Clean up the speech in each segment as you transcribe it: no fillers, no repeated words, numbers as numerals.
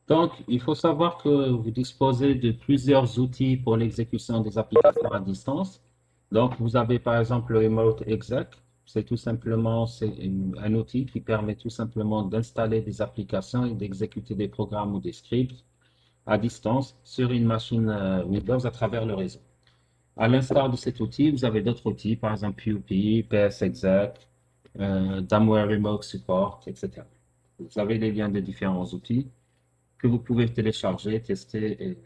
Donc, il faut savoir que vous disposez de plusieurs outils pour l'exécution des applications à distance. Donc, vous avez par exemple le Remote Exec. C'est tout simplement un outil qui permet tout simplement d'installer des applications et d'exécuter des programmes ou des scripts à distance sur une machine Windows à travers le réseau. À l'instar de cet outil, vous avez d'autres outils, par exemple PUP, PSExec, Damware Remote Support, etc. Vous avez les liens des différents outils que vous pouvez télécharger, tester et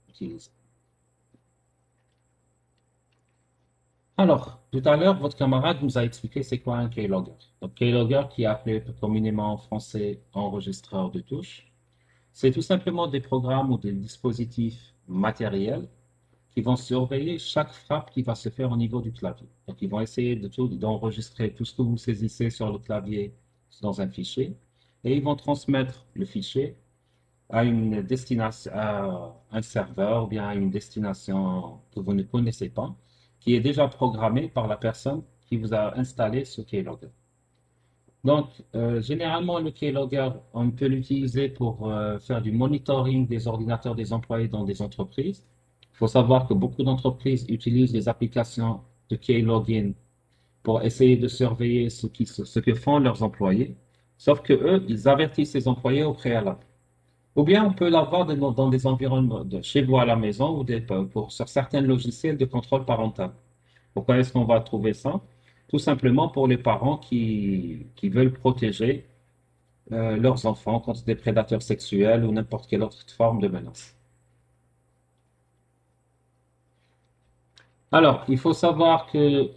utiliser. Alors, tout à l'heure, votre camarade nous a expliqué c'est quoi un keylogger. Donc, keylogger, qui est appelé communément en français enregistreur de touches, c'est tout simplement des programmes ou des dispositifs matériels qui vont surveiller chaque frappe qui va se faire au niveau du clavier. Donc, ils vont essayer d'enregistrer tout ce que vous saisissez sur le clavier dans un fichier et ils vont transmettre le fichier à une destination, à un serveur ou bien à une destination que vous ne connaissez pas, qui est déjà programmée par la personne qui vous a installé ce keylogger. Donc, généralement, le keylogger, on peut l'utiliser pour faire du monitoring des ordinateurs des employés dans des entreprises. Il faut savoir que beaucoup d'entreprises utilisent les applications de keylogin pour essayer de surveiller ce que font leurs employés. Sauf que eux, ils avertissent les employés au préalable. Ou bien on peut l'avoir dans des environnements chez vous à la maison ou sur certains logiciels de contrôle parental. Pourquoi est-ce qu'on va trouver ça? Tout simplement pour les parents qui veulent protéger leurs enfants contre des prédateurs sexuels ou n'importe quelle autre forme de menace. Alors, il faut savoir que,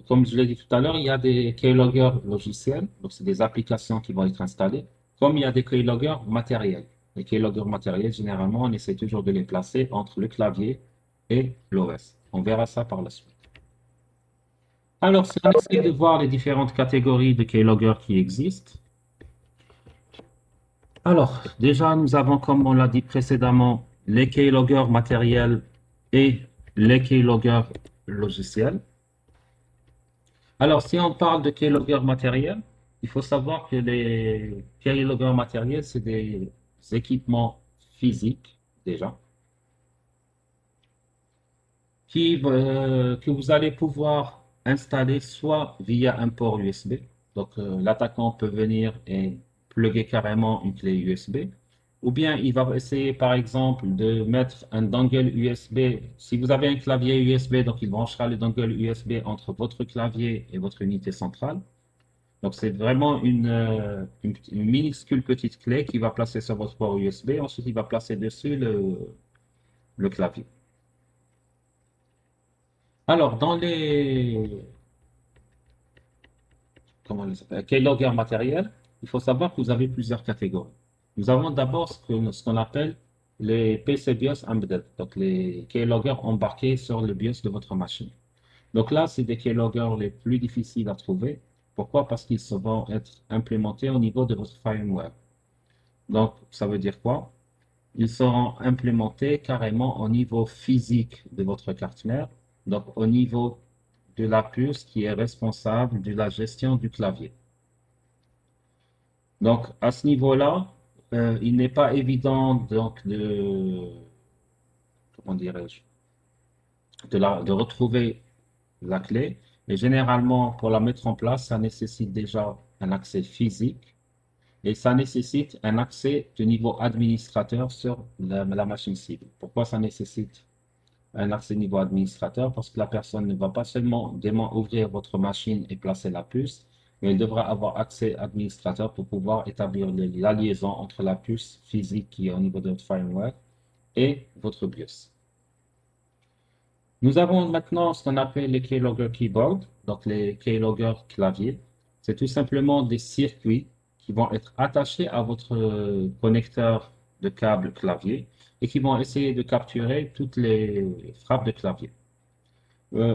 comme je l'ai dit tout à l'heure, il y a des keyloggers logiciels, donc c'est des applications qui vont être installées, comme il y a des keyloggers matériels. Les keyloggers matériels, généralement, on essaie toujours de les placer entre le clavier et l'OS. On verra ça par la suite. Alors, si on essaie de voir les différentes catégories de keyloggers qui existent, alors, déjà, nous avons, comme on l'a dit précédemment, les keyloggers matériels et les keyloggers logiciels. Alors, si on parle de keylogger matériel, il faut savoir que les keyloggers matériels, c'est des équipements physiques, déjà, que vous allez pouvoir installer soit via un port USB. Donc, l'attaquant peut venir et plugger carrément une clé USB. Ou bien, il va essayer, par exemple, de mettre un dongle USB. Si vous avez un clavier USB, donc il branchera le dongle USB entre votre clavier et votre unité centrale. Donc, c'est vraiment une minuscule petite clé qu'il va placer sur votre port USB. Ensuite, il va placer dessus le clavier. Alors, dans les comment on les appelle, keylogger matériel, il faut savoir que vous avez plusieurs catégories. Nous avons d'abord ce qu'on appelle les PC BIOS embedded, donc les keyloggers embarqués sur le BIOS de votre machine. Donc là, c'est des keyloggers les plus difficiles à trouver. Pourquoi? Parce qu'ils vont être implémentés au niveau de votre firmware. Donc, ça veut dire quoi? Ils seront implémentés carrément au niveau physique de votre carte mère, donc au niveau de la puce qui est responsable de la gestion du clavier. Donc, à ce niveau-là, il n'est pas évident donc comment dirais-je, de retrouver la clé. Et généralement, pour la mettre en place, ça nécessite déjà un accès physique et ça nécessite un accès de niveau administrateur sur la machine cible. Pourquoi ça nécessite un accès niveau administrateur? Parce que la personne ne va pas seulement ouvrir votre machine et placer la puce, mais elle devra avoir accès administrateur pour pouvoir établir la liaison entre la puce physique qui est au niveau de votre firmware et votre BIOS. Nous avons maintenant ce qu'on appelle les keylogger keyboard, donc les keylogger clavier. C'est tout simplement des circuits qui vont être attachés à votre connecteur de câble clavier et qui vont essayer de capturer toutes les frappes de clavier.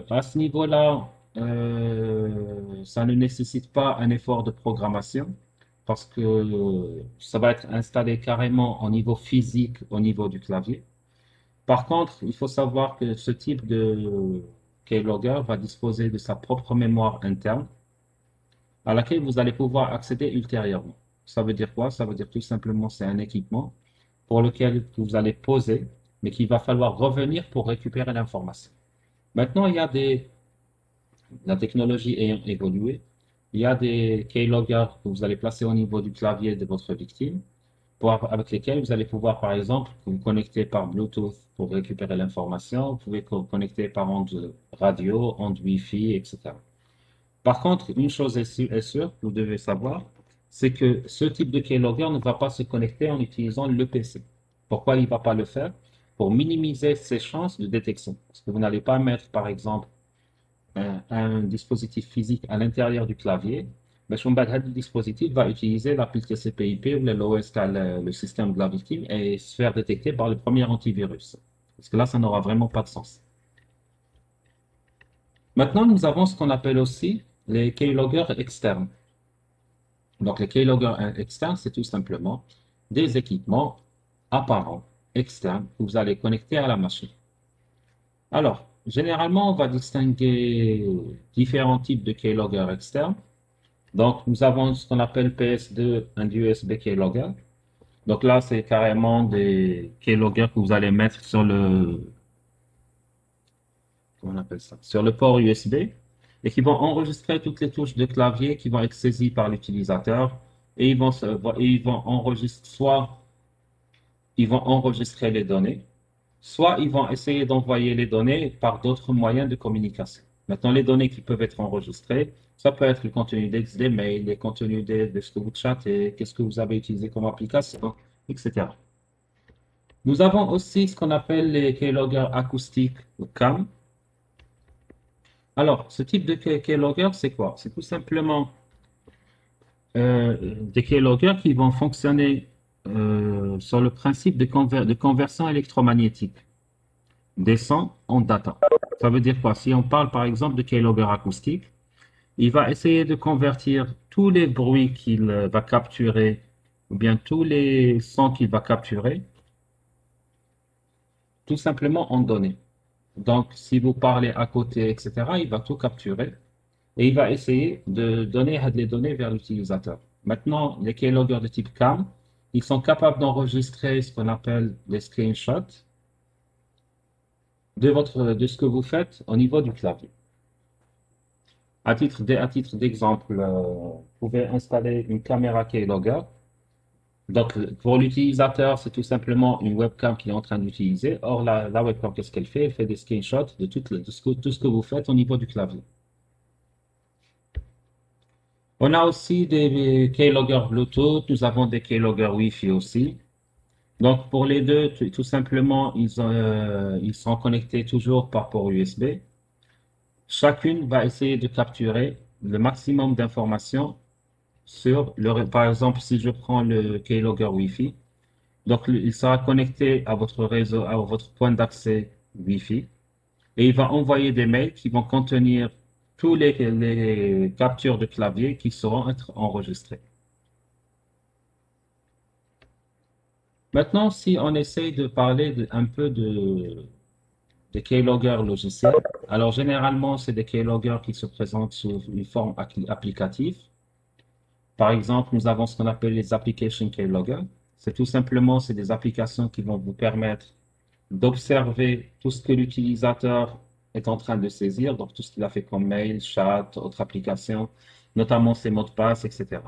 À ce niveau-là, ça ne nécessite pas un effort de programmation parce que ça va être installé carrément au niveau physique, au niveau du clavier. Par contre, il faut savoir que ce type de keylogger va disposer de sa propre mémoire interne à laquelle vous allez pouvoir accéder ultérieurement. Ça veut dire quoi? Ça veut dire tout simplement c'est un équipement pour lequel vous allez poser, mais qu'il va falloir revenir pour récupérer l'information. Maintenant, la technologie ayant évolué, il y a des keyloggers que vous allez placer au niveau du clavier de votre victime, avec lesquels vous allez pouvoir, par exemple, vous connecter par Bluetooth pour récupérer l'information. Vous pouvez vous connecter par onde radio, onde Wi-Fi, etc. Par contre, une chose est sûre, vous devez savoir, c'est que ce type de keylogger ne va pas se connecter en utilisant le PC. Pourquoi il ne va pas le faire? Pour minimiser ses chances de détection. Parce que vous n'allez pas mettre, par exemple, un dispositif physique à l'intérieur du clavier. Mais le dispositif va utiliser la pile TCP/IP ou l'OS, le système de la victime, et se faire détecter par le premier antivirus. Parce que là, ça n'aura vraiment pas de sens. Maintenant, nous avons ce qu'on appelle aussi les keyloggers externes. Donc, les keyloggers externes, c'est tout simplement des équipements apparents, externes, que vous allez connecter à la machine. Alors, généralement, on va distinguer différents types de keyloggers externes. Donc, nous avons ce qu'on appelle PS2, un USB keylogger. Donc là, c'est carrément des keyloggers que vous allez mettre sur comment on appelle ça? Sur le port USB et qui vont enregistrer toutes les touches de clavier qui vont être saisies par l'utilisateur et ils vont enregistrer, soit ils vont enregistrer les données, soit ils vont essayer d'envoyer les données par d'autres moyens de communication. Maintenant, les données qui peuvent être enregistrées, ça peut être le contenu des mails, les contenus de ce que vous chattez, qu'est-ce que vous avez utilisé comme application, etc. Nous avons aussi ce qu'on appelle les keyloggers acoustiques ou CAM. Alors, ce type de keylogger, c'est quoi? C'est tout simplement des keyloggers qui vont fonctionner sur le principe de conversion électromagnétique des sons en data. Ça veut dire quoi? Si on parle par exemple de keylogger acoustique, il va essayer de convertir tous les bruits qu'il va capturer, ou bien tous les sons qu'il va capturer, tout simplement en données. Donc, si vous parlez à côté, etc., il va tout capturer et il va essayer de donner les données vers l'utilisateur. Maintenant, les keyloggers de type CAM, ils sont capables d'enregistrer ce qu'on appelle des screenshots de ce que vous faites au niveau du clavier. À titre d'exemple, vous pouvez installer une caméra keylogger. Donc, pour l'utilisateur, c'est tout simplement une webcam qu'il est en train d'utiliser. Or, la webcam, qu'est-ce qu'elle fait? Elle fait des screenshots de tout ce que vous faites au niveau du clavier. On a aussi des keyloggers Bluetooth, nous avons des keyloggers Wi-Fi aussi. Donc, pour les deux, tout simplement, ils sont connectés toujours par port USB. Chacune va essayer de capturer le maximum d'informations par exemple, si je prends le keylogger Wi-Fi, donc il sera connecté à votre réseau, à votre point d'accès Wi-Fi, et il va envoyer des mails qui vont contenir tous les captures de clavier qui seront être enregistrées. Maintenant, si on essaye de parler un peu de keyloggers logiciels, alors généralement, c'est des keyloggers qui se présentent sous une forme applicative. Par exemple, nous avons ce qu'on appelle les application keylogger. C'est tout simplement, c'est des applications qui vont vous permettre d'observer tout ce que l'utilisateur est en train de saisir, donc tout ce qu'il a fait comme mail, chat, autres applications, notamment ses mots de passe, etc.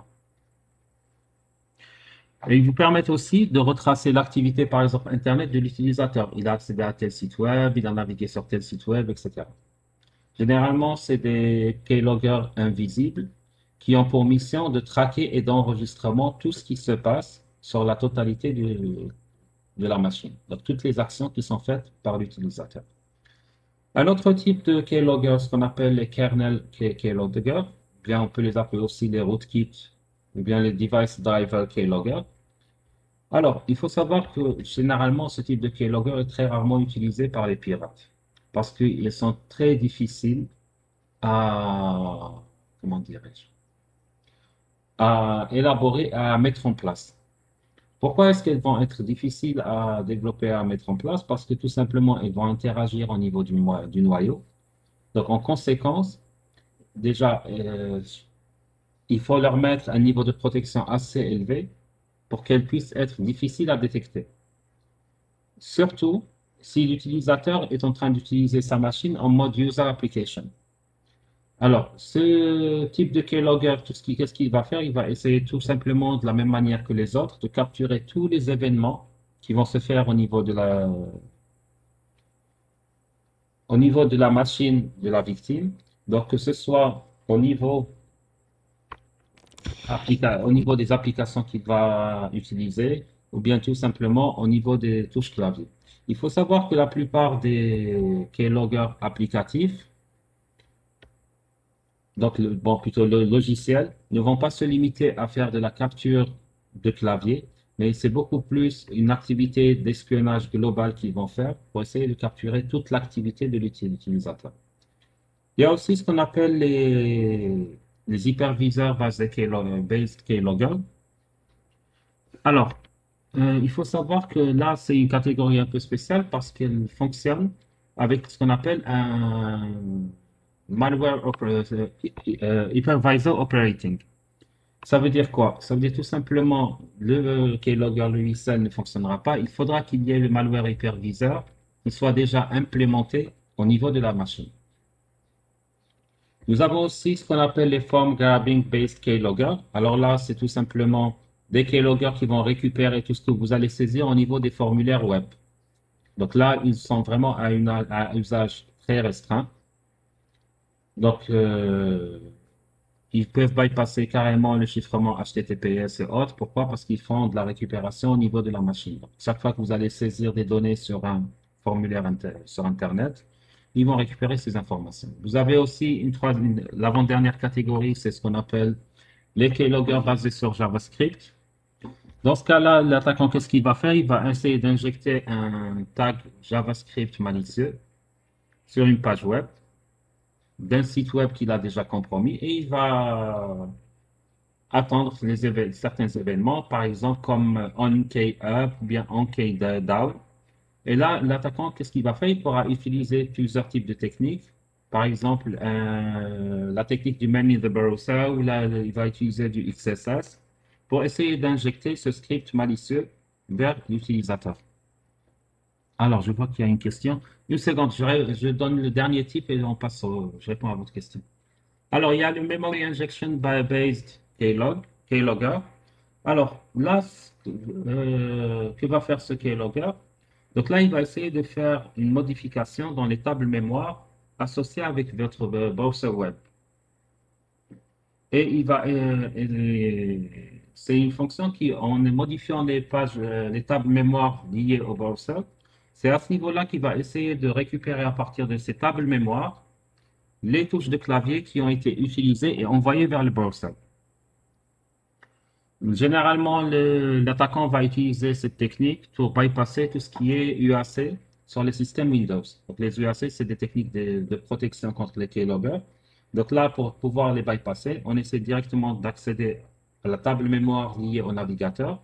Et ils vous permettent aussi de retracer l'activité, par exemple, Internet de l'utilisateur. Il a accédé à tel site web, il a navigué sur tel site web, etc. Généralement, c'est des keyloggers invisibles qui ont pour mission de traquer et d'enregistrement tout ce qui se passe sur la totalité de la machine. Donc, toutes les actions qui sont faites par l'utilisateur. Un autre type de keylogger, ce qu'on appelle les kernel keylogger, bien on peut les appeler aussi les rootkits ou bien les device driver keylogger. Alors, il faut savoir que généralement, ce type de keylogger est très rarement utilisé par les pirates parce qu'ils sont très difficiles à, comment dirais-je, à élaborer, à mettre en place. Pourquoi est-ce qu'elles vont être difficiles à développer, à mettre en place? Parce que tout simplement, elles vont interagir au niveau du noyau. Donc, en conséquence, déjà, il faut leur mettre un niveau de protection assez élevé pour qu'elles puissent être difficiles à détecter. surtout si l'utilisateur est en train d'utiliser sa machine en mode user application. Alors, ce type de keylogger, qu'est-ce qu'il va faire? Il va essayer tout simplement, de la même manière que les autres, de capturer tous les événements qui vont se faire au niveau de la machine de la victime. Donc, que ce soit au niveau des applications qu'il va utiliser, ou bien tout simplement au niveau des touches clavier. Il faut savoir que la plupart des keyloggers applicatifs, donc bon, plutôt le logiciel, ne vont pas se limiter à faire de la capture de clavier, mais c'est beaucoup plus une activité d'espionnage global qu'ils vont faire pour essayer de capturer toute l'activité de l'utilisateur. Il y a aussi ce qu'on appelle les hyperviseurs based keylogger. Alors, il faut savoir que là, c'est une catégorie un peu spéciale parce qu'elle fonctionne avec ce qu'on appelle un hypervisor operating. Ça veut dire quoi? Ça veut dire tout simplement le keylogger lui seul ne fonctionnera pas. Il faudra qu'il y ait le malware hypervisor qui soit déjà implémenté au niveau de la machine. Nous avons aussi ce qu'on appelle les form grabbing based keylogger. Alors là, c'est tout simplement des keyloggers qui vont récupérer tout ce que vous allez saisir au niveau des formulaires web. Donc là, ils sont vraiment à usage très restreint. Donc, ils peuvent bypasser carrément le chiffrement HTTPS et autres. Pourquoi? Parce qu'ils font de la récupération au niveau de la machine. Donc, chaque fois que vous allez saisir des données sur un formulaire sur Internet, ils vont récupérer ces informations. Vous avez aussi l'avant-dernière catégorie, c'est ce qu'on appelle les keyloggers basés sur JavaScript. Dans ce cas-là, l'attaquant, qu'est-ce qu'il va faire? Il va essayer d'injecter un tag JavaScript malicieux sur une page web d'un site web qu'il a déjà compromis et il va attendre certains événements, par exemple comme OnKey-up ou bien OnKey-down. Et là, l'attaquant, qu'est-ce qu'il va faire? Il pourra utiliser plusieurs types de techniques. Par exemple, la technique du man in the browser, où là, il va utiliser du XSS pour essayer d'injecter ce script malicieux vers l'utilisateur. Alors, je vois qu'il y a une question. Une seconde, je donne le dernier type et je réponds à votre question. Alors, il y a le Memory Injection Based Keylogger. Alors, là, que va faire ce keylogger? Donc là, il va essayer de faire une modification dans les tables mémoire associées avec votre browser web. Et c'est une fonction qui, en modifiant les tables mémoire liées au browser, c'est à ce niveau-là qu'il va essayer de récupérer à partir de ces tables mémoire les touches de clavier qui ont été utilisées et envoyées vers le browser. Généralement, l'attaquant va utiliser cette technique pour bypasser tout ce qui est UAC sur les systèmes Windows. Donc, les UAC, c'est des techniques de protection contre les keyloggers. Donc là, pour pouvoir les bypasser, on essaie directement d'accéder à la table mémoire liée au navigateur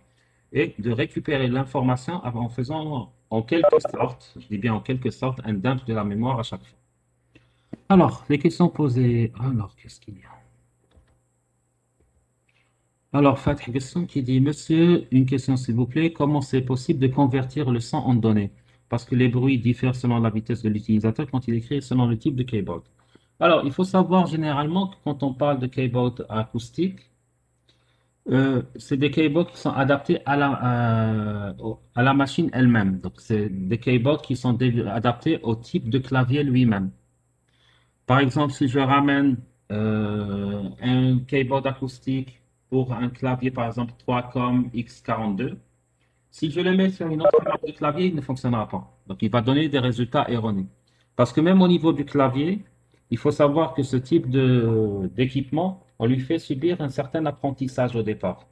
et de récupérer l'information en faisant en quelque sorte, je dis bien en quelque sorte, un dump de la mémoire à chaque fois. Alors, les questions posées. Alors, qu'est-ce qu'il y a? Alors, Fatih question qui dit, Monsieur, une question s'il vous plaît, comment c'est possible de convertir le son en données? Parce que les bruits diffèrent selon la vitesse de l'utilisateur quand il écrit et selon le type de keyboard. Alors, il faut savoir généralement que quand on parle de keyboard acoustique, c'est des keyboards qui sont adaptés à la machine elle-même. Donc, c'est des keyboards qui sont adaptés au type de clavier lui-même. Par exemple, si je ramène un keyboard acoustique pour un clavier, par exemple 3COM X42, si je le mets sur une autre marque de clavier, il ne fonctionnera pas. Donc, il va donner des résultats erronés. Parce que même au niveau du clavier, il faut savoir que ce type d'équipement, on lui fait subir un certain apprentissage au départ.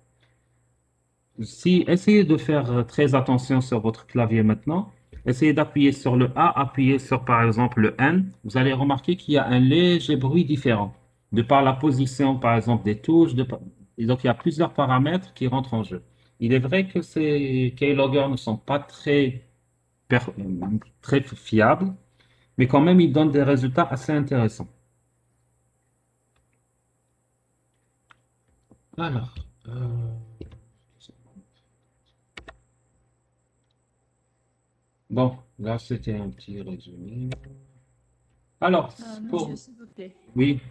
Si, essayez de faire très attention sur votre clavier maintenant. Essayez d'appuyer sur le A, appuyez sur par exemple le N. Vous allez remarquer qu'il y a un léger bruit différent de par la position par exemple des touches. Et donc il y a plusieurs paramètres qui rentrent en jeu. Il est vrai que ces keyloggers ne sont pas très fiables, mais quand même ils donnent des résultats assez intéressants. Alors, euh, Bon, là, c'était un petit résumé. Alors, Monsieur, pour... s'il vous plaît. Oui,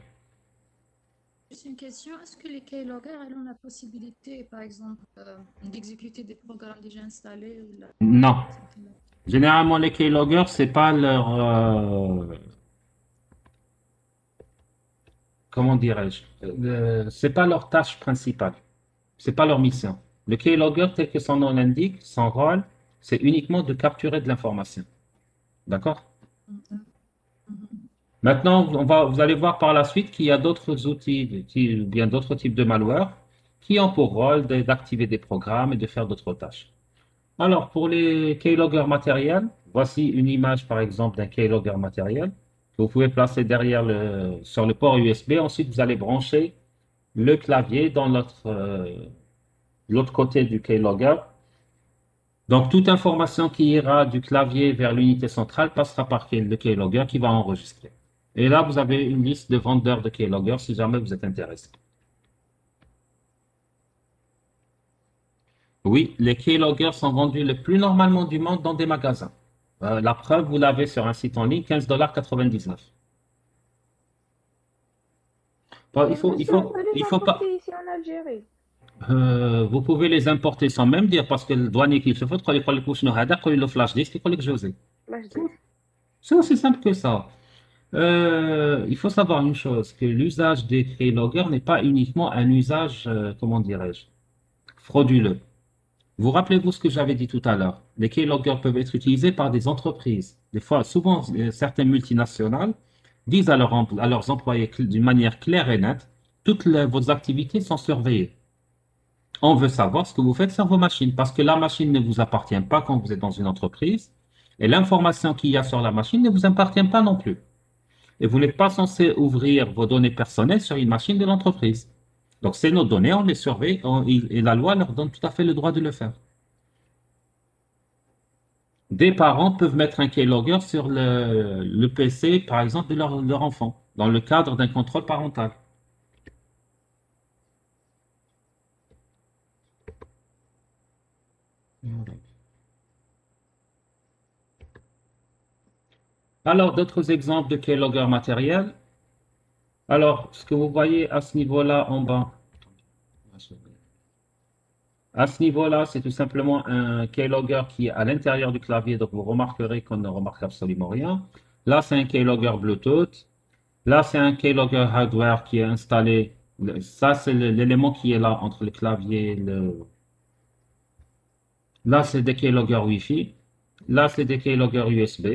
Juste une question. Est-ce que les keyloggers elles ont la possibilité, par exemple, d'exécuter des programmes déjà installés ou non. something like Généralement, les keyloggers, c'est pas leur... comment dirais-je? C'est pas leur tâche principale. C'est pas leur mission. Le keylogger, tel que son nom l'indique, son rôle, c'est uniquement de capturer de l'information. D'accord? Mhm, mhm. Maintenant, vous allez voir par la suite qu'il y a d'autres outils, ou bien d'autres types de malware qui ont pour rôle d'activer des programmes et de faire d'autres tâches. Alors, pour les keyloggers matériels, voici une image, par exemple, d'un keylogger matériel que vous pouvez placer derrière sur le port USB. Ensuite, vous allez brancher le clavier dans l'autre côté du keylogger. Donc, toute information qui ira du clavier vers l'unité centrale passera par le keylogger qui va enregistrer. Et là, vous avez une liste de vendeurs de keylogger si jamais vous êtes intéressé. Oui, les keyloggers sont vendus le plus normalement du monde dans des magasins. La preuve, vous l'avez sur un site en ligne, 15,99 $. Bon, Et monsieur, on peut il les faut pas. importer ici en Algérie. Vous pouvez les importer sans même dire parce que le douanier qui se fait, quand il pousse nos radars, quand il le flash disk, il que José. Moi, je dis. C'est aussi simple que ça. Il faut savoir une chose, que l'usage des keyloggers n'est pas uniquement un usage, comment dirais-je, frauduleux. Vous rappelez-vous ce que j'avais dit tout à l'heure? Les keyloggers peuvent être utilisés par des entreprises. Des fois, souvent, certaines multinationales disent à leurs employés d'une manière claire et nette, vos activités sont surveillées. On veut savoir ce que vous faites sur vos machines parce que la machine ne vous appartient pas quand vous êtes dans une entreprise et l'information qu'il y a sur la machine ne vous appartient pas non plus. Et vous n'êtes pas censé ouvrir vos données personnelles sur une machine de l'entreprise. Donc, c'est nos données, on les surveille et la loi leur donne tout à fait le droit de le faire. Des parents peuvent mettre un keylogger sur le PC, par exemple, de leur enfant, dans le cadre d'un contrôle parental. Alors, d'autres exemples de keylogger matériel. Alors, ce que vous voyez à ce niveau-là en bas, à ce niveau-là, c'est tout simplement un keylogger qui est à l'intérieur du clavier, donc vous remarquerez qu'on ne remarque absolument rien. Là, c'est un keylogger Bluetooth. Là, c'est un keylogger hardware qui est installé. Ça, c'est l'élément qui est là entre le clavier et le. Là, c'est des keyloggers Wi-Fi. Là, c'est des keyloggers USB,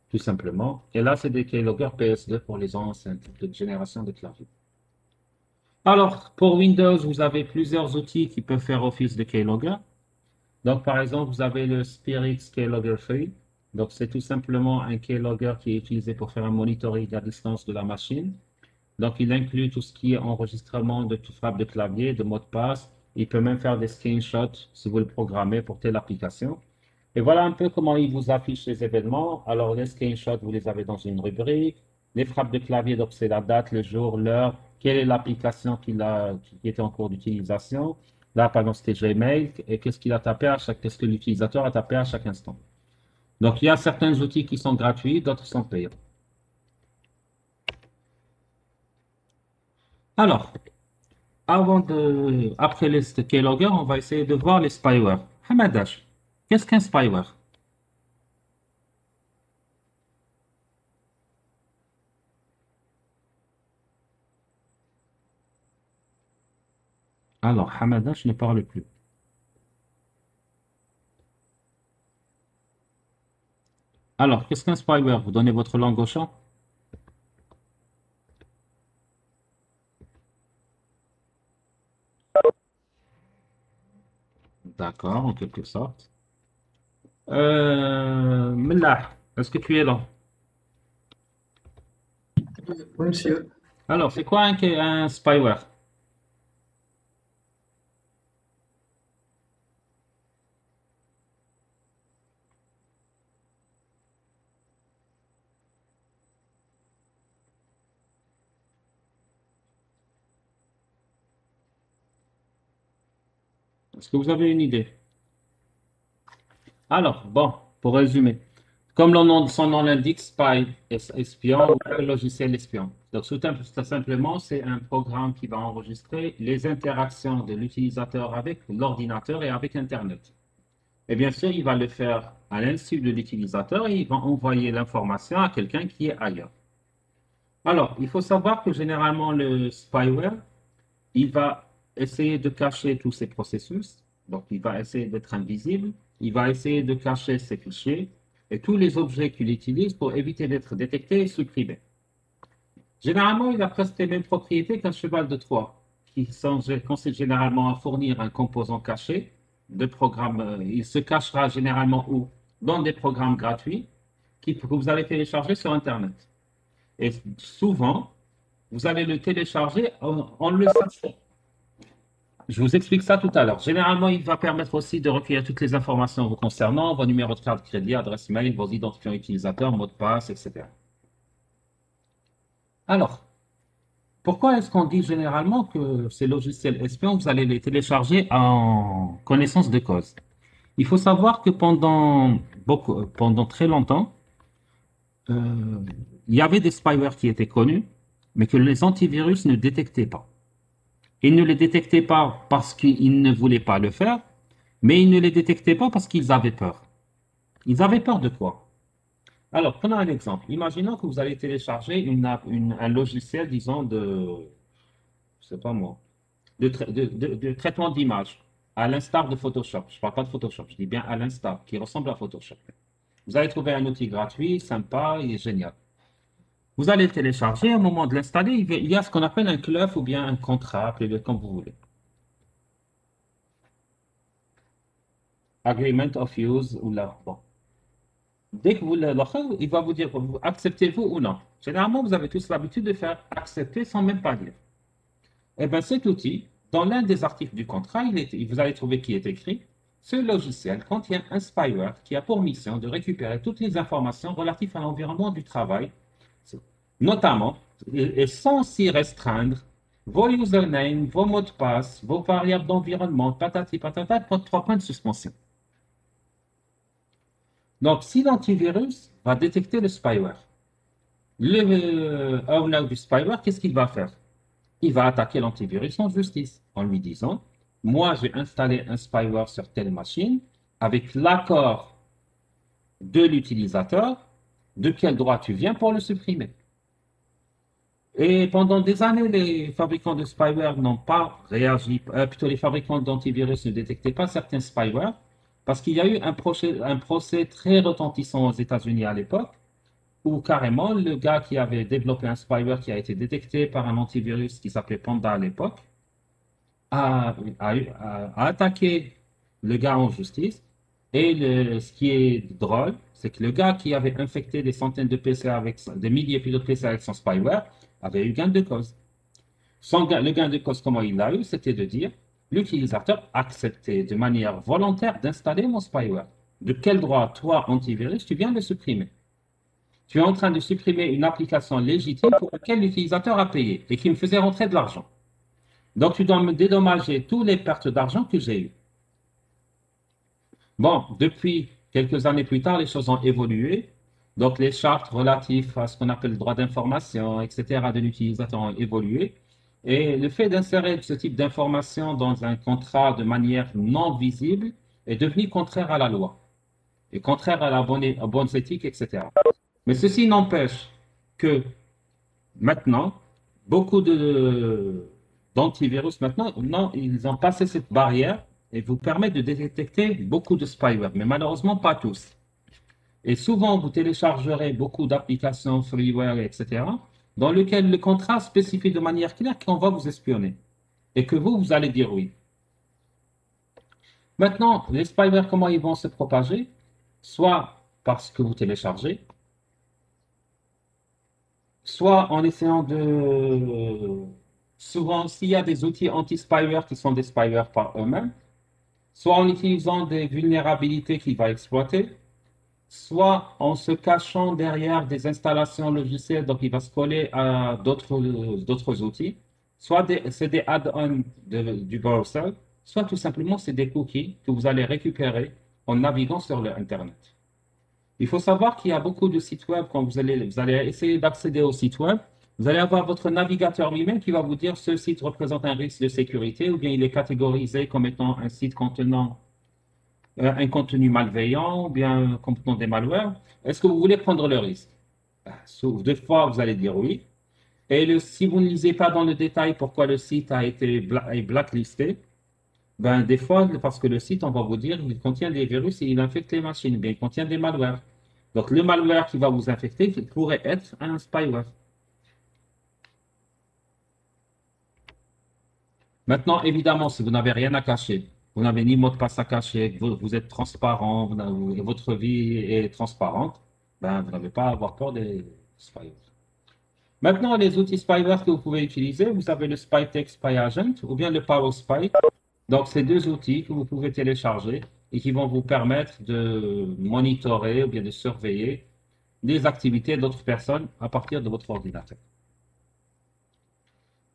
tout simplement. Et là, c'est des keyloggers PS2 pour les anciennes de génération de clavier. Alors, pour Windows, vous avez plusieurs outils qui peuvent faire office de keylogger. Donc, par exemple, vous avez le Spirit Keylogger Free. Donc, c'est tout simplement un keylogger qui est utilisé pour faire un monitoring à distance de la machine. Donc, il inclut tout ce qui est enregistrement de tout frappe de clavier, de mot de passe. Il peut même faire des screenshots si vous le programmez pour telle application. Et voilà un peu comment il vous affiche les événements. Alors, les screenshots, vous les avez dans une rubrique. Les frappes de clavier, donc c'est la date, le jour, l'heure, quelle est l'application qui était en cours d'utilisation. Là, par exemple, c'était Gmail. Et qu'est-ce que l'utilisateur a tapé à chaque instant. Donc, il y a certains outils qui sont gratuits, d'autres sont payants. Alors, après les keylogger, on va essayer de voir les spyware. Hamadash, qu'est-ce qu'un spyware? Alors, Hamadash ne parle plus. Alors, qu'est-ce qu'un spyware? Vous donnez votre langue au chat? D'accord, en quelque sorte. Mellah, est-ce que tu es là? Oui, monsieur. Alors, c'est quoi un spyware? Est-ce que vous avez une idée? Alors, bon. pour résumer. Comme son nom l'indique, spy, espion, ou logiciel espion. Donc, tout simplement, c'est un programme qui va enregistrer les interactions de l'utilisateur avec l'ordinateur et avec Internet. Et bien sûr, il va le faire à l'insu de l'utilisateur et il va envoyer l'information à quelqu'un qui est ailleurs. Alors, il faut savoir que généralement, le spyware, il va essayer de cacher tous ces processus. Donc, il va essayer d'être invisible. Il va essayer de cacher ses fichiers et tous les objets qu'il utilise pour éviter d'être détecté et supprimé. Généralement, il a presque les mêmes propriétés qu'un cheval de Troie, consiste généralement à fournir un composant caché de programme. Il se cachera généralement où? Dans des programmes gratuits que vous allez télécharger sur Internet. Et souvent, vous allez le télécharger en le sachant. Je vous explique ça tout à l'heure. Généralement, il va permettre aussi de recueillir toutes les informations vous concernant, vos numéros de carte de crédit, adresse mail, vos identifiants utilisateurs, mots de passe, etc. Alors, pourquoi est-ce qu'on dit généralement que ces logiciels espions, vous allez les télécharger en connaissance de cause? Il faut savoir que pendant très longtemps, euh, il y avait des spyware qui étaient connus, mais que les antivirus ne détectaient pas. Ils ne les détectaient pas parce qu'ils ne voulaient pas le faire, mais ils ne les détectaient pas parce qu'ils avaient peur. Ils avaient peur de quoi? Alors, prenons un exemple. Imaginons que vous allez télécharger un logiciel, disons, je sais pas moi, de traitement d'image, à l'instar de Photoshop. Je ne parle pas de Photoshop, je dis bien à l'instar, qui ressemble à Photoshop. Vous allez trouver un outil gratuit, sympa et génial. Vous allez le télécharger, au moment de l'installer, il y a ce qu'on appelle un club ou bien un contrat, appelez-le comme vous voulez. Agreement of use ou là. Bon. Dès que vous le il va vous dire acceptez-vous ou non. Généralement, vous avez tous l'habitude de faire accepter sans même pas lire. Eh bien, cet outil, dans l'un des articles du contrat, vous allez trouver qui est écrit ce logiciel contient un spyware qui a pour mission de récupérer toutes les informations relatives à l'environnement du travail, notamment et sans s'y restreindre vos usernames, vos mots de passe, vos variables d'environnement, patati patata, 3 points de suspension. Donc, si l'antivirus va détecter le spyware, le owner du spyware, qu'est-ce qu'il va faire? Il va attaquer l'antivirus en justice en lui disant, moi, j'ai installé un spyware sur telle machine avec l'accord de l'utilisateur, de quel droit tu viens pour le supprimer. Et pendant des années, les fabricants de spyware n'ont pas réagi, plutôt les fabricants d'antivirus ne détectaient pas certains spyware, parce qu'il y a eu un procès très retentissant aux États-Unis à l'époque, où carrément le gars qui avait développé un spyware qui a été détecté par un antivirus qui s'appelait Panda à l'époque, a attaqué le gars en justice. Et ce qui est drôle, c'est que le gars qui avait infecté des centaines de PC des milliers de PC avec son spyware avait eu gain de cause. Le gain de cause, comment il l'a eu, c'était de dire l'utilisateur acceptait de manière volontaire d'installer mon spyware. De quel droit, toi, antivirus, tu viens de supprimer? Tu es en train de supprimer une application légitime pour laquelle l'utilisateur a payé et qui me faisait rentrer de l'argent. Donc, tu dois me dédommager toutes les pertes d'argent que j'ai eues. Bon, depuis quelques années plus tard, les choses ont évolué. Donc, les chartes relatives à ce qu'on appelle le droit d'information, etc., de l'utilisateur ont évolué. Et le fait d'insérer ce type d'information dans un contrat de manière non visible est devenu contraire à la loi et contraire à la bonne éthique, etc. Mais ceci n'empêche que maintenant, beaucoup d'antivirus, maintenant, non, ils ont passé cette barrière et vous permettent de détecter beaucoup de spyware, mais malheureusement pas tous. Et souvent, vous téléchargerez beaucoup d'applications, freeware, etc., dans lesquelles le contrat spécifie de manière claire qu'on va vous espionner et que vous allez dire oui. Maintenant, les spyware, comment ils vont se propager? Soit parce que vous téléchargez, soit en essayant de... Souvent, s'il y a des outils anti-spyware qui sont des spyware par eux-mêmes, soit en utilisant des vulnérabilités qu'il va exploiter, soit en se cachant derrière des installations logicielles, donc il va se coller à d'autres outils, soit c'est des add-ons du browser, soit tout simplement c'est des cookies que vous allez récupérer en naviguant sur le Internet. Il faut savoir qu'il y a beaucoup de sites web, quand vous allez essayer d'accéder au site web, vous allez avoir votre navigateur lui-même qui va vous dire ce site représente un risque de sécurité ou bien il est catégorisé comme étant un site contenant un contenu malveillant ou bien contenant des malwares. Est-ce que vous voulez prendre le risque? Deux fois, vous allez dire oui. Et si vous ne lisez pas dans le détail pourquoi le site a été est blacklisté, ben, des fois, parce que le site, on va vous dire, il contient des virus et il infecte les machines, bien, il contient des malwares. Donc, le malware qui va vous infecter il pourrait être un spyware. Maintenant, évidemment, si vous n'avez rien à cacher, vous n'avez ni mot de passe à cacher, vous êtes transparent, votre vie est transparente, ben, vous n'avez pas à avoir peur des spywares. Maintenant, les outils spyware que vous pouvez utiliser, vous avez le SpyTech SpyAgent ou bien le PowerSpy. Donc, c'est deux outils que vous pouvez télécharger et qui vont vous permettre de monitorer ou bien de surveiller les activités d'autres personnes à partir de votre ordinateur.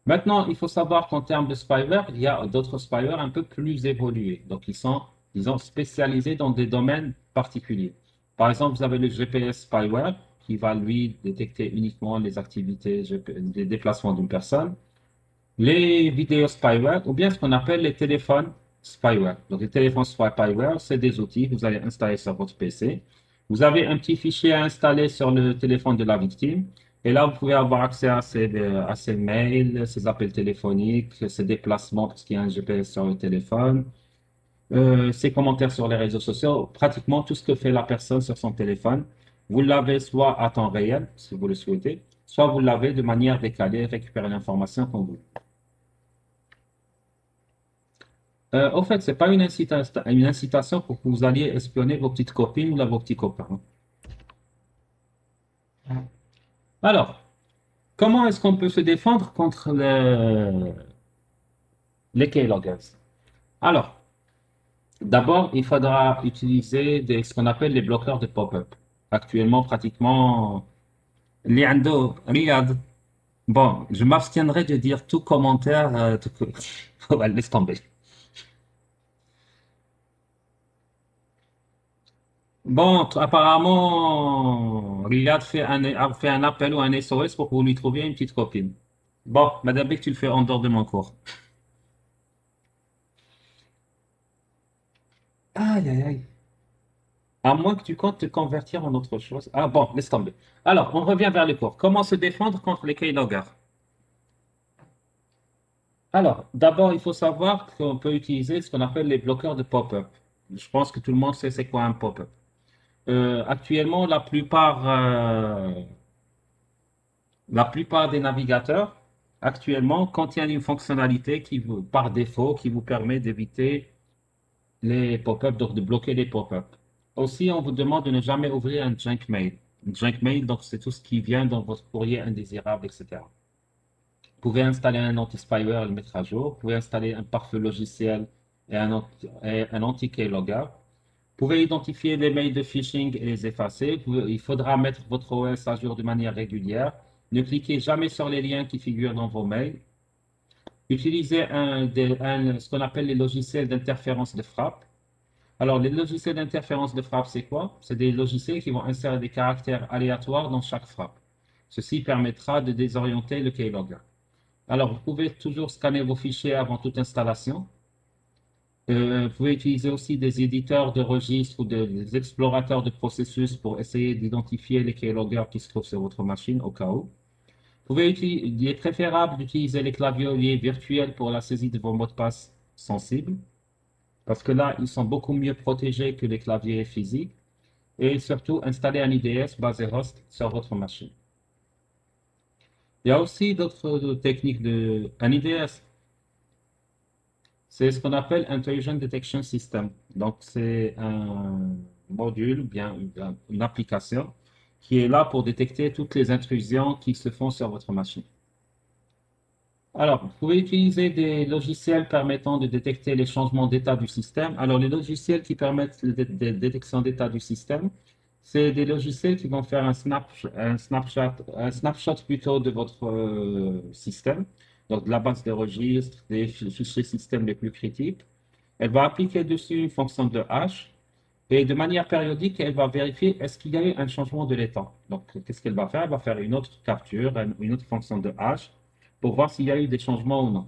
Maintenant, il faut savoir qu'en termes de spyware, il y a d'autres spyware un peu plus évolués. Donc, ils sont, disons, spécialisés dans des domaines particuliers. Par exemple, vous avez le GPS spyware qui va, lui, détecter uniquement les activités, des déplacements d'une personne. Les vidéos spyware ou bien ce qu'on appelle les téléphones spyware. Donc, les téléphones spyware, c'est des outils que vous allez installer sur votre PC. Vous avez un petit fichier à installer sur le téléphone de la victime. Et là, vous pouvez avoir accès à ses mails, ses appels téléphoniques, ses déplacements parce qu'il y a un GPS sur le téléphone, ses commentaires sur les réseaux sociaux, pratiquement tout ce que fait la personne sur son téléphone. Vous l'avez soit à temps réel, si vous le souhaitez, soit vous l'avez de manière décalée, récupérer l'information quand vous. Au fait, c'est pas une incitation pour que vous alliez espionner vos petites copines ou là, vos petits copains. Alors, comment est-ce qu'on peut se défendre contre les keyloggers? Alors, d'abord, il faudra utiliser ce qu'on appelle les bloqueurs de pop-up. Actuellement, pratiquement, Liando, Riyad. Bon, je m'abstiendrai de dire tout commentaire, Ouais, laisse tomber. Bon, apparemment, Riyad a fait un appel ou un SOS pour que vous lui trouviez une petite copine. Bon, Madame Beck, tu le fais en dehors de mon cours. Aïe, aïe, aïe. À moins que tu comptes te convertir en autre chose. Ah bon, laisse tomber. Alors, on revient vers le cours. Comment se défendre contre les keyloggers? Alors, d'abord, il faut savoir qu'on peut utiliser ce qu'on appelle les bloqueurs de pop-up. Je pense que tout le monde sait c'est quoi un pop-up. Actuellement, la plupart des navigateurs actuellement contiennent une fonctionnalité par défaut, qui vous permet d'éviter les pop-up, donc de bloquer les pop-up. Aussi, on vous demande de ne jamais ouvrir un junk mail. Un junk mail, donc c'est tout ce qui vient dans votre courrier indésirable, etc. Vous pouvez installer un anti-spyware et le mettre à jour. Vous pouvez installer un pare-feu logiciel et un anti-keylogger. Vous pouvez identifier les mails de phishing et les effacer. Il faudra mettre votre OS à jour de manière régulière. Ne cliquez jamais sur les liens qui figurent dans vos mails. Utilisez ce qu'on appelle les logiciels d'interférence de frappe. Alors, les logiciels d'interférence de frappe, c'est quoi? C'est des logiciels qui vont insérer des caractères aléatoires dans chaque frappe. Ceci permettra de désorienter le keylogger. Alors, vous pouvez toujours scanner vos fichiers avant toute installation. Vous pouvez utiliser aussi des éditeurs de registres ou des explorateurs de processus pour essayer d'identifier les keyloggers qui se trouvent sur votre machine au cas où. Il est préférable d'utiliser les claviers virtuels pour la saisie de vos mots de passe sensibles, parce que là, ils sont beaucoup mieux protégés que les claviers physiques. Et surtout, installer un IDS basé host sur votre machine. Il y a aussi d'autres techniques un IDS. C'est ce qu'on appelle Intrusion Detection System. Donc, c'est un module, bien une application qui est là pour détecter toutes les intrusions qui se font sur votre machine. Alors, vous pouvez utiliser des logiciels permettant de détecter les changements d'état du système. Alors, les logiciels qui permettent la détection d'état du système, c'est des logiciels qui vont faire un snapshot plutôt de votre système, donc de la base des registres, des fichiers système les plus critiques. Elle va appliquer dessus une fonction de hash Et de manière périodique, elle va vérifier est-ce qu'il y a eu un changement de l'état. Donc, qu'est-ce qu'elle va faire? Elle va faire une autre capture, une autre fonction de hash pour voir s'il y a eu des changements ou non.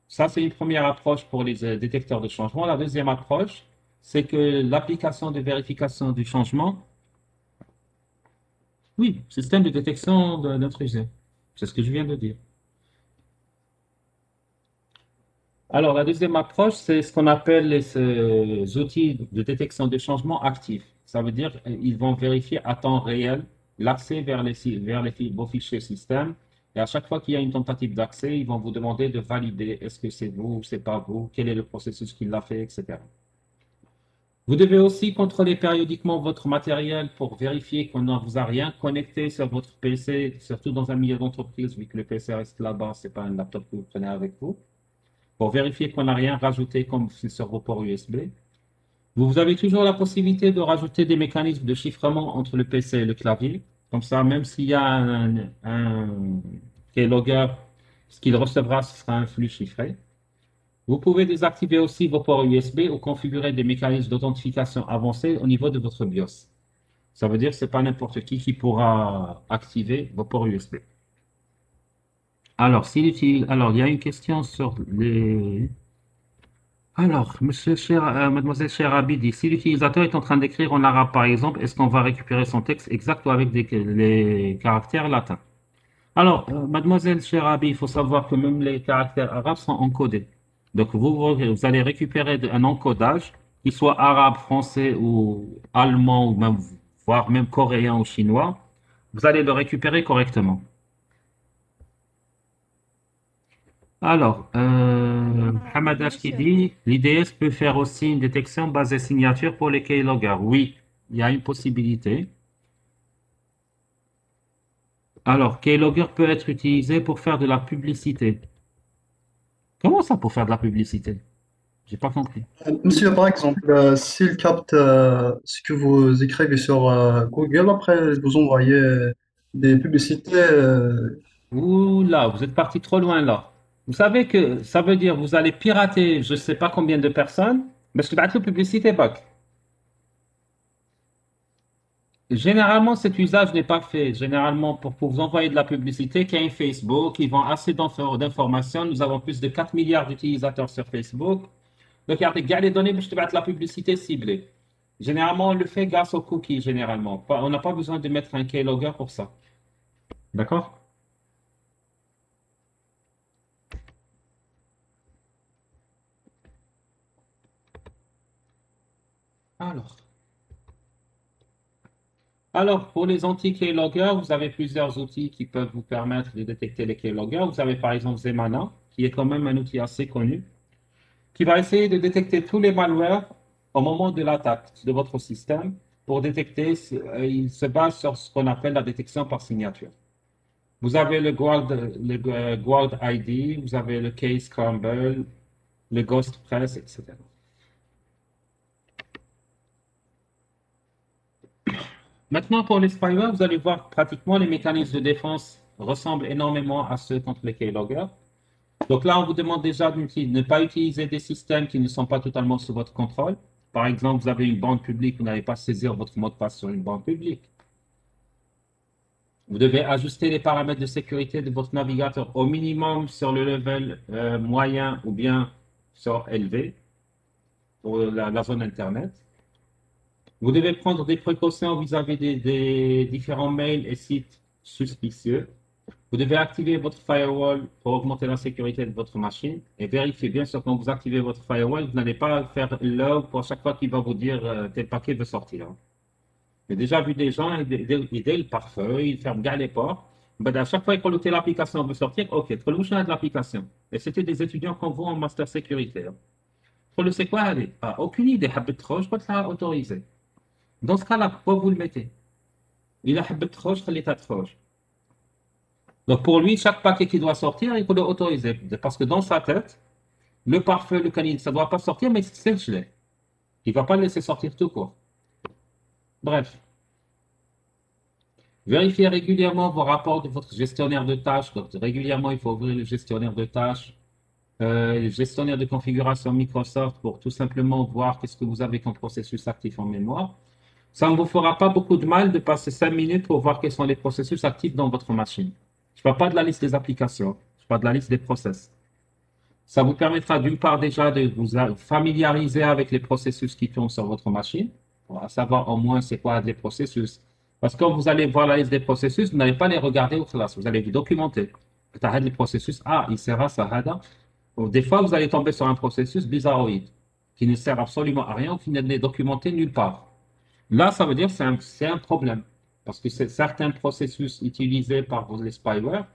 Ça, c'est une première approche pour les détecteurs de changement. La deuxième approche, c'est que l'application de vérification du changement, oui, système de détection d'intrusion. C'est ce que je viens de dire. Alors, la deuxième approche, c'est ce qu'on appelle les outils de détection de changement actifs. Ça veut dire qu'ils vont vérifier à temps réel l'accès vers vos fichiers système. Et à chaque fois qu'il y a une tentative d'accès, ils vont vous demander de valider est-ce que c'est vous ou c'est pas vous, quel est le processus qui l'a fait, etc. Vous devez aussi contrôler périodiquement votre matériel pour vérifier qu'on ne vous a rien connecté sur votre PC, surtout dans un milieu d'entreprise, vu que le PC reste là-bas, c'est pas un laptop que vous prenez avec vous pour vérifier qu'on n'a rien rajouté comme sur vos ports USB. Vous avez toujours la possibilité de rajouter des mécanismes de chiffrement entre le PC et le clavier. Comme ça, même s'il y a un keylogger, ce qu'il recevra, ce sera un flux chiffré. Vous pouvez désactiver aussi vos ports USB ou configurer des mécanismes d'authentification avancés au niveau de votre BIOS. Ça veut dire que ce n'est pas n'importe qui pourra activer vos ports USB. Alors, il y a une question sur les... Alors, Mademoiselle Cherabi dit, si l'utilisateur est en train d'écrire en arabe, par exemple, est-ce qu'on va récupérer son texte exact ou avec les caractères latins? Alors, Mademoiselle Cherabi, il faut savoir que même les caractères arabes sont encodés. Donc, vous allez récupérer un encodage, qu'il soit arabe, français ou allemand, ou même, voire même coréen ou chinois. Vous allez le récupérer correctement. Alors, Hamadash qui Monsieur, dit, l'IDS peut faire aussi une détection basée signature pour les keyloggers. Oui, il y a une possibilité. Alors, keylogger peut être utilisé pour faire de la publicité. Comment ça pour faire de la publicité? J'ai pas compris. Monsieur, par exemple, s'il capte ce que vous écrivez sur Google, après vous envoyez des publicités. Ouh là, vous êtes parti trop loin là. Vous savez que ça veut dire vous allez pirater je ne sais pas combien de personnes, mais je te bats publicité, Buck. Généralement, cet usage n'est pas fait. Généralement, pour vous envoyer de la publicité, qu'il y a un Facebook, ils vend assez d'informations. Nous avons plus de 4 milliards d'utilisateurs sur Facebook. Donc, il y a des données, mais je te bats de la publicité ciblée. Généralement, on le fait grâce aux cookies, généralement. On n'a pas besoin de mettre un keylogger pour ça. D'accord? Alors. Alors, pour les anti-keyloggers, vous avez plusieurs outils qui peuvent vous permettre de détecter les keyloggers. Vous avez par exemple Zemana, qui est quand même un outil assez connu, qui va essayer de détecter tous les malwares au moment de l'attaque de votre système. Pour détecter, il se base sur ce qu'on appelle la détection par signature. Vous avez le Guard ID, vous avez le Case Scramble, le Ghost Press, etc. Maintenant, pour les spyware, vous allez voir pratiquement les mécanismes de défense ressemblent énormément à ceux contre les keyloggers. Donc là, on vous demande déjà de ne pas utiliser des systèmes qui ne sont pas totalement sous votre contrôle. Par exemple, vous avez une bande publique, vous n'allez pas saisir votre mot de passe sur une bande publique. Vous devez ajuster les paramètres de sécurité de votre navigateur au minimum sur le level moyen ou bien sur élevé pour la zone Internet. Vous devez prendre des précautions vis-à-vis des différents mails et sites suspicieux. Vous devez activer votre firewall pour augmenter la sécurité de votre machine et vérifier bien sûr quand vous activez votre firewall, vous n'allez pas faire log pour chaque fois qu'il va vous dire tel paquet veut sortir. J'ai déjà vu des gens, ils dès le pare-feu, ils ferment bien les portes. Ben, à chaque fois que l'application veut sortir, ok, trop le de l'application. Et c'était des étudiants qu'on voit en master sécurité. Trop le c'est quoi, allez, aucune idée, trop, je peux te autoriser. Dans ce cas-là, pourquoi vous le mettez? Il a habit trop, l'état trop. Donc pour lui, chaque paquet qui doit sortir, il faut l'autoriser. Parce que dans sa tête, le pare-feu, le canine, ça ne doit pas sortir, mais c'est gelé. Il ne va pas le laisser sortir tout court. Bref. Vérifiez régulièrement vos rapports de votre gestionnaire de tâches. Donc régulièrement, il faut ouvrir le gestionnaire de tâches. gestionnaire de configuration Microsoft pour tout simplement voir qu'est-ce que vous avez comme processus actif en mémoire. Ça ne vous fera pas beaucoup de mal de passer 5 minutes pour voir quels sont les processus actifs dans votre machine. Je ne parle pas de la liste des applications, je parle de la liste des process. Ça vous permettra d'une part déjà de vous familiariser avec les processus qui tournent sur votre machine, pour savoir au moins c'est quoi les processus. Parce que quand vous allez voir la liste des processus, vous n'allez pas les regarder au classe, vous allez les documenter. Les processus, il sert à ça, des fois, vous allez tomber sur un processus bizarroïde qui ne sert absolument à rien ou qui n'est documenté nulle part. Là, ça veut dire que c'est un problème. Parce que certains processus utilisés par les spyware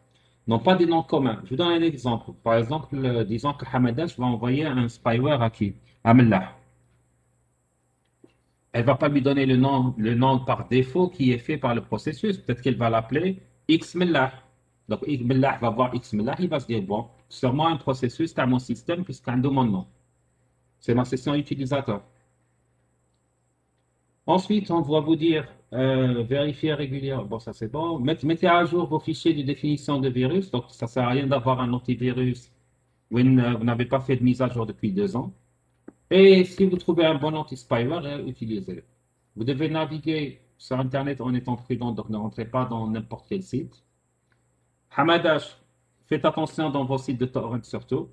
n'ont pas des noms communs. Je vous donne un exemple. Par exemple, disons que Hamadesh va envoyer un spyware à qui? À Mellah. Elle ne va pas lui donner le nom par défaut qui est fait par le processus. Peut-être qu'elle va l'appeler Xmellah. Donc, Xmellah va voir Xmellah, il va se dire, bon, sûrement un processus dans mon système puisqu'il a mon nom. C'est ma session utilisateur. Ensuite, on va vous dire vérifier régulièrement. Bon, ça c'est bon. Mettez à jour vos fichiers de définition de virus. Donc, ça ne sert à rien d'avoir un antivirus où vous n'avez pas fait de mise à jour depuis 2 ans. Et si vous trouvez un bon anti-spyware, utilisez-le. Vous devez naviguer sur Internet en étant prudent, donc ne rentrez pas dans n'importe quel site. Hamadash, faites attention dans vos sites de torrent surtout.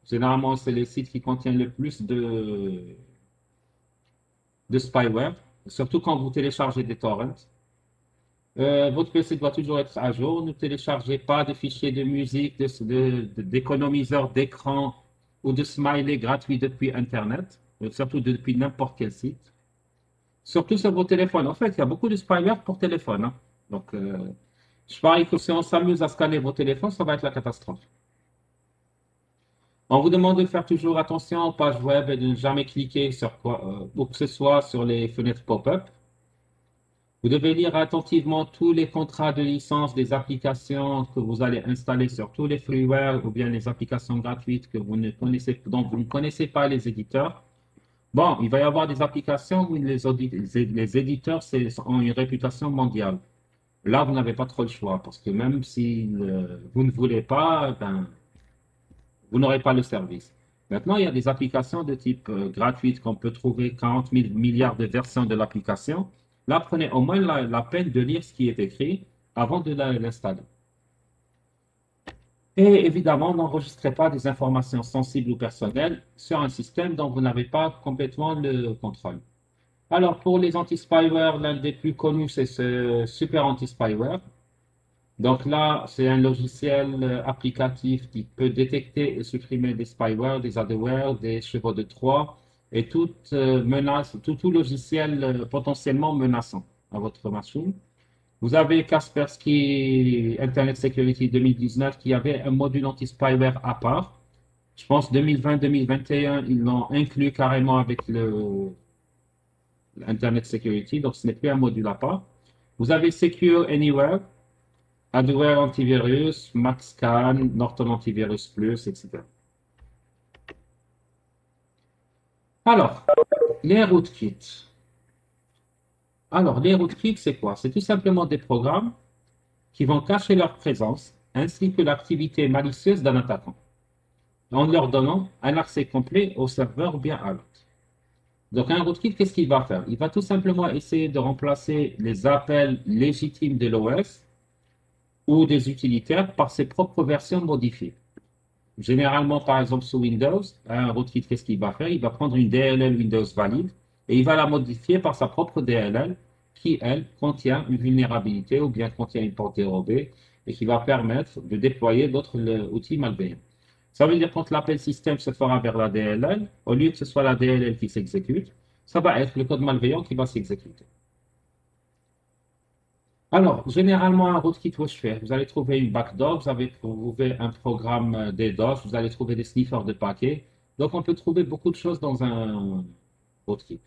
Généralement, c'est les sites qui contiennent le plus de spyware, surtout quand vous téléchargez des torrents. Votre PC doit toujours être à jour. Ne téléchargez pas de fichiers de musique, d'économiseurs d'écran ou de smiley gratuits depuis Internet, surtout depuis n'importe quel site. Surtout sur vos téléphones. En fait, il y a beaucoup de spyware pour téléphone. Donc, je parie que si on s'amuse à scanner vos téléphones, ça va être la catastrophe. On vous demande de faire toujours attention aux pages web et de ne jamais cliquer sur quoi, ou que ce soit sur les fenêtres pop-up. Vous devez lire attentivement tous les contrats de licence des applications que vous allez installer sur tous les freeware ou bien les applications gratuites que vous ne connaissez, dont vous ne connaissez pas les éditeurs. Bon, il va y avoir des applications où les éditeurs ont une réputation mondiale. Là, vous n'avez pas trop le choix parce que même si vous ne voulez pas, ben, vous n'aurez pas le service. Maintenant, il y a des applications de type gratuite qu'on peut trouver 40 000 milliards de versions de l'application. Là, prenez au moins la peine de lire ce qui est écrit avant de l'installer. Et évidemment, n'enregistrez pas des informations sensibles ou personnelles sur un système dont vous n'avez pas complètement le contrôle. Alors, pour les anti-spyware, l'un des plus connus, c'est ce Super Anti-Spyware. Donc là, c'est un logiciel applicatif qui peut détecter et supprimer des spyware, des adware, des chevaux de Troie et toute menace, tout logiciel potentiellement menaçant à votre machine. Vous avez Kaspersky Internet Security 2019 qui avait un module anti-spyware à part. Je pense 2020-2021, ils l'ont inclus carrément avec l'Internet Security, donc ce n'est plus un module à part. Vous avez Secure Anywhere, Adware Antivirus, MaxScan, Norton Antivirus Plus, etc. Alors, les rootkits. Alors, les rootkits, c'est quoi? C'est tout simplement des programmes qui vont cacher leur présence ainsi que l'activité malicieuse d'un attaquant en leur donnant un accès complet au serveur ou bien à l'autre. Donc, un rootkit, qu'est-ce qu'il va faire? Il va tout simplement essayer de remplacer les appels légitimes de l'OS ou des utilitaires par ses propres versions modifiées. Généralement, par exemple, sous Windows, un rootkit, qu'est-ce qu'il va faire? Il va prendre une DLL Windows valide et il va la modifier par sa propre DLL qui, elle, contient une vulnérabilité ou bien contient une porte dérobée et qui va permettre de déployer d'autres outils malveillants. Ça veut dire que quand l'appel système se fera vers la DLL, au lieu que ce soit la DLL qui s'exécute, ça va être le code malveillant qui va s'exécuter. Alors, généralement, un rootkit, que je fais, vous allez trouver une backdoor, vous allez trouver un programme DDoS, vous allez trouver des sniffers de paquets. Donc, on peut trouver beaucoup de choses dans un rootkit.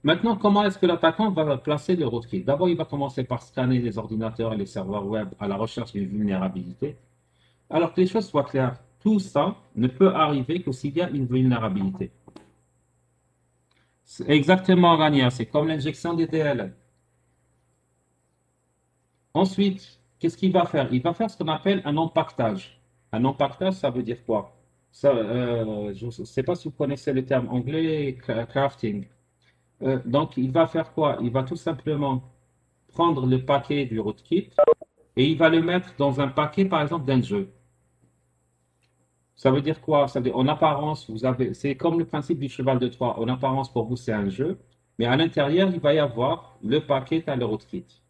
Maintenant, comment est-ce que l'attaquant va placer le rootkit? D'abord, il va commencer par scanner les ordinateurs et les serveurs web à la recherche d'une vulnérabilité. Alors que les choses soient claires, tout ça ne peut arriver que s'il y a une vulnérabilité. C'est exactement, Rania, c'est comme l'injection des DLL. Ensuite, qu'est-ce qu'il va faire? Il va faire ce qu'on appelle un empaquetage. Un non-pactage, ça veut dire quoi? Ça, je ne sais pas si vous connaissez le terme anglais, crafting. Donc, il va faire quoi? Il va tout simplement prendre le paquet du rootkit et il va le mettre dans un paquet, par exemple, d'un jeu. Ça veut dire quoi? Ça veut dire, en apparence, c'est comme le principe du cheval de Troie. En apparence, pour vous, c'est un jeu, mais à l'intérieur, il va y avoir le paquet à le rootkit.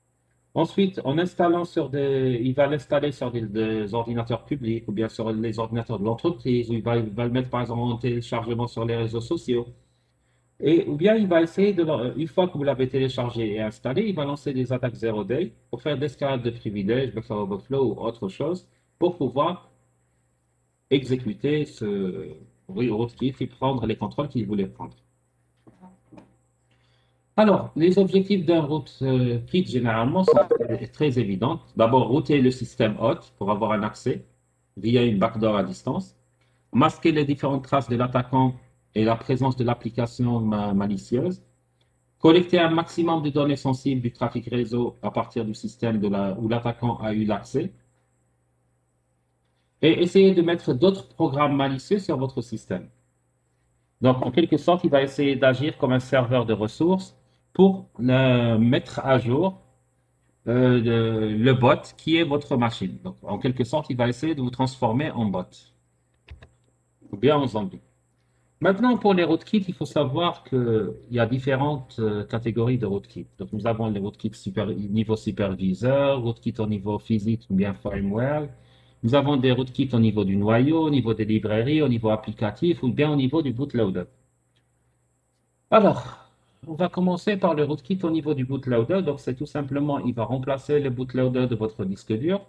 Ensuite, il va l'installer sur des ordinateurs publics ou bien sur les ordinateurs de l'entreprise, ou il va le mettre par exemple en téléchargement sur les réseaux sociaux. Ou bien il va essayer une fois que vous l'avez téléchargé et installé, il va lancer des attaques zero day pour faire l'escalade de privilèges, buffer overflow ou autre chose pour pouvoir exécuter ce rootkit et prendre les contrôles qu'il voulait prendre. Alors, les objectifs d'un rootkit généralement sont très évidents. D'abord, router le système hôte pour avoir un accès via une backdoor à distance, masquer les différentes traces de l'attaquant et la présence de l'application malicieuse, collecter un maximum de données sensibles du trafic réseau à partir du système où l'attaquant a eu l'accès, et essayer de mettre d'autres programmes malicieux sur votre système. Donc, en quelque sorte, il va essayer d'agir comme un serveur de ressources pour mettre à jour le bot qui est votre machine. Donc, en quelque sorte, il va essayer de vous transformer en bot ou bien en zombie. Maintenant, pour les rootkits, il faut savoir qu'il y a différentes catégories de rootkits. Donc, nous avons les rootkits niveau superviseur, rootkits au niveau physique ou bien firmware. Nous avons des rootkits au niveau du noyau, au niveau des librairies, au niveau applicatif ou bien au niveau du bootloader. Alors, on va commencer par le rootkit au niveau du bootloader. Donc, c'est tout simplement, il va remplacer le bootloader de votre disque dur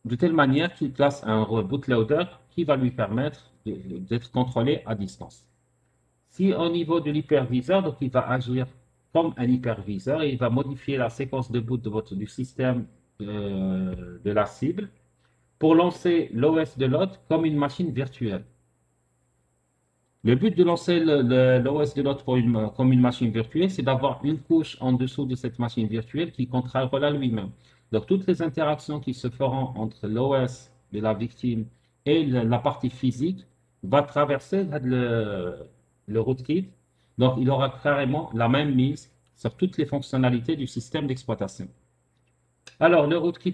de telle manière qu'il place un bootloader qui va lui permettre d'être contrôlé à distance. Si au niveau de l'hyperviseur, donc il va agir comme un hyperviseur et il va modifier la séquence de boot du système de la cible pour lancer l'OS de l'autre comme une machine virtuelle. Le but de lancer l'OS de l'autre comme une machine virtuelle, c'est d'avoir une couche en dessous de cette machine virtuelle qui contrôlera lui-même. Donc, toutes les interactions qui se feront entre l'OS de la victime et la partie physique va traverser le rootkit. Donc, il aura carrément la même mise sur toutes les fonctionnalités du système d'exploitation. Alors, le rootkit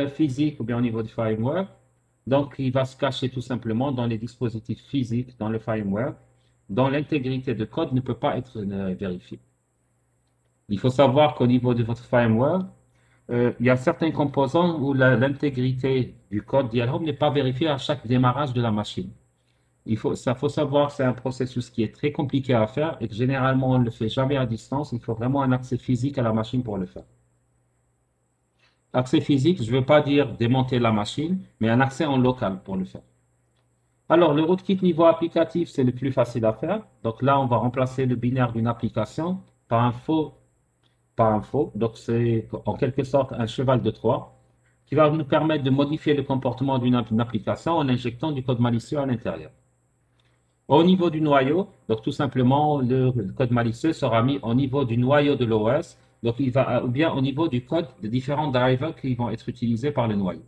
physique ou bien au niveau du firmware, donc il va se cacher tout simplement dans les dispositifs physiques, dans le firmware, dont l'intégrité de code ne peut pas être vérifiée. Il faut savoir qu'au niveau de votre firmware, il y a certains composants où l'intégrité du code Dialhome n'est pas vérifiée à chaque démarrage de la machine. Il faut savoir que c'est un processus qui est très compliqué à faire et que généralement on ne le fait jamais à distance. Il faut vraiment un accès physique à la machine pour le faire. Accès physique, je ne veux pas dire démonter la machine, mais un accès en local pour le faire. Alors, le rootkit niveau applicatif, c'est le plus facile à faire. Donc là, on va remplacer le binaire d'une application par un faux. Donc, c'est en quelque sorte un cheval de Troie qui va nous permettre de modifier le comportement d'une application en injectant du code malicieux à l'intérieur. Au niveau du noyau, donc tout simplement, le code malicieux sera mis au niveau du noyau de l'OS, donc il va, ou bien au niveau du code des différents drivers qui vont être utilisés par le noyau.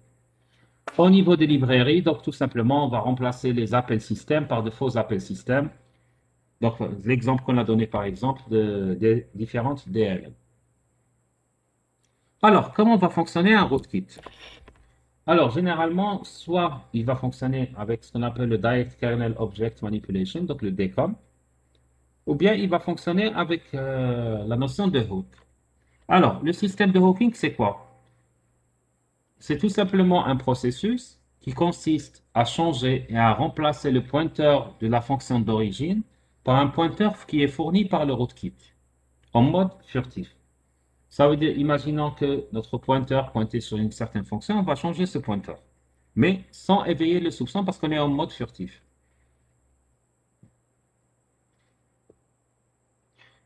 Au niveau des librairies, donc tout simplement, on va remplacer les appels système par de faux appels système. Donc, l'exemple qu'on a donné par exemple des différentes DLL. Alors, comment va fonctionner un rootkit? Alors, généralement, soit il va fonctionner avec ce qu'on appelle le Direct Kernel Object Manipulation, donc le DKOM, ou bien il va fonctionner avec la notion de hook. Alors, le système de hooking, c'est quoi? C'est tout simplement un processus qui consiste à changer et à remplacer le pointeur de la fonction d'origine par un pointeur qui est fourni par le rootkit, en mode furtif. Ça veut dire, imaginons que notre pointeur pointait sur une certaine fonction, on va changer ce pointeur, mais sans éveiller le soupçon parce qu'on est en mode furtif.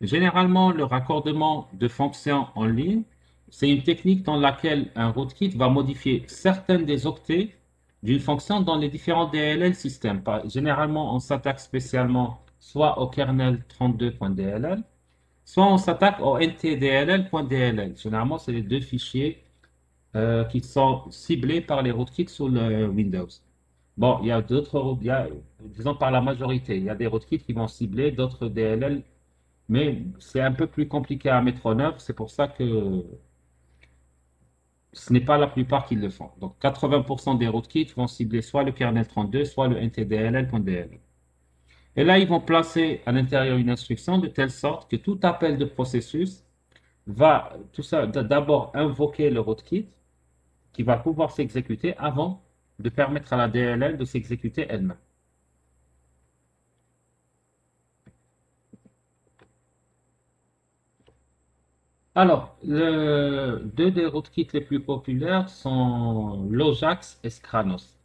Généralement, le raccordement de fonctions en ligne, c'est une technique dans laquelle un rootkit va modifier certaines des octets d'une fonction dans les différents DLL systèmes. Généralement, on s'attaque spécialement soit au kernel 32.dll, soit on s'attaque au ntdll.dll. Généralement, c'est les deux fichiers qui sont ciblés par les rootkits sur le Windows. Bon, il y a d'autres, disons par la majorité, il y a des rootkits qui vont cibler d'autres DLL, mais c'est un peu plus compliqué à mettre en œuvre. C'est pour ça que ce n'est pas la plupart qui le font. Donc, 80% des rootkits vont cibler soit le kernel 32, soit le ntdll.dll. Et là, ils vont placer à l'intérieur une instruction de telle sorte que tout appel de processus va tout ça d'abord invoquer le rootkit qui va pouvoir s'exécuter avant de permettre à la DLL de s'exécuter elle-même. Alors, deux des rootkits les plus populaires sont l'Ojax et Scranos.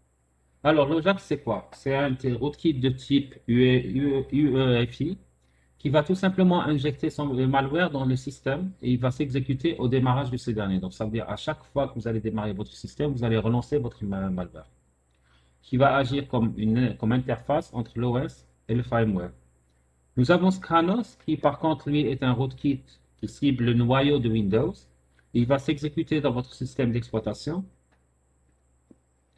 Alors, l'Ojax, c'est quoi? C'est un rootkit de type UEFI qui va tout simplement injecter le malware dans le système et il va s'exécuter au démarrage de ce dernier. Donc, ça veut dire à chaque fois que vous allez démarrer votre système, vous allez relancer votre malware qui va agir comme interface entre l'OS et le firmware. Nous avons Scranos qui, par contre, lui, est un rootkit qui cible le noyau de Windows. Il va s'exécuter dans votre système d'exploitation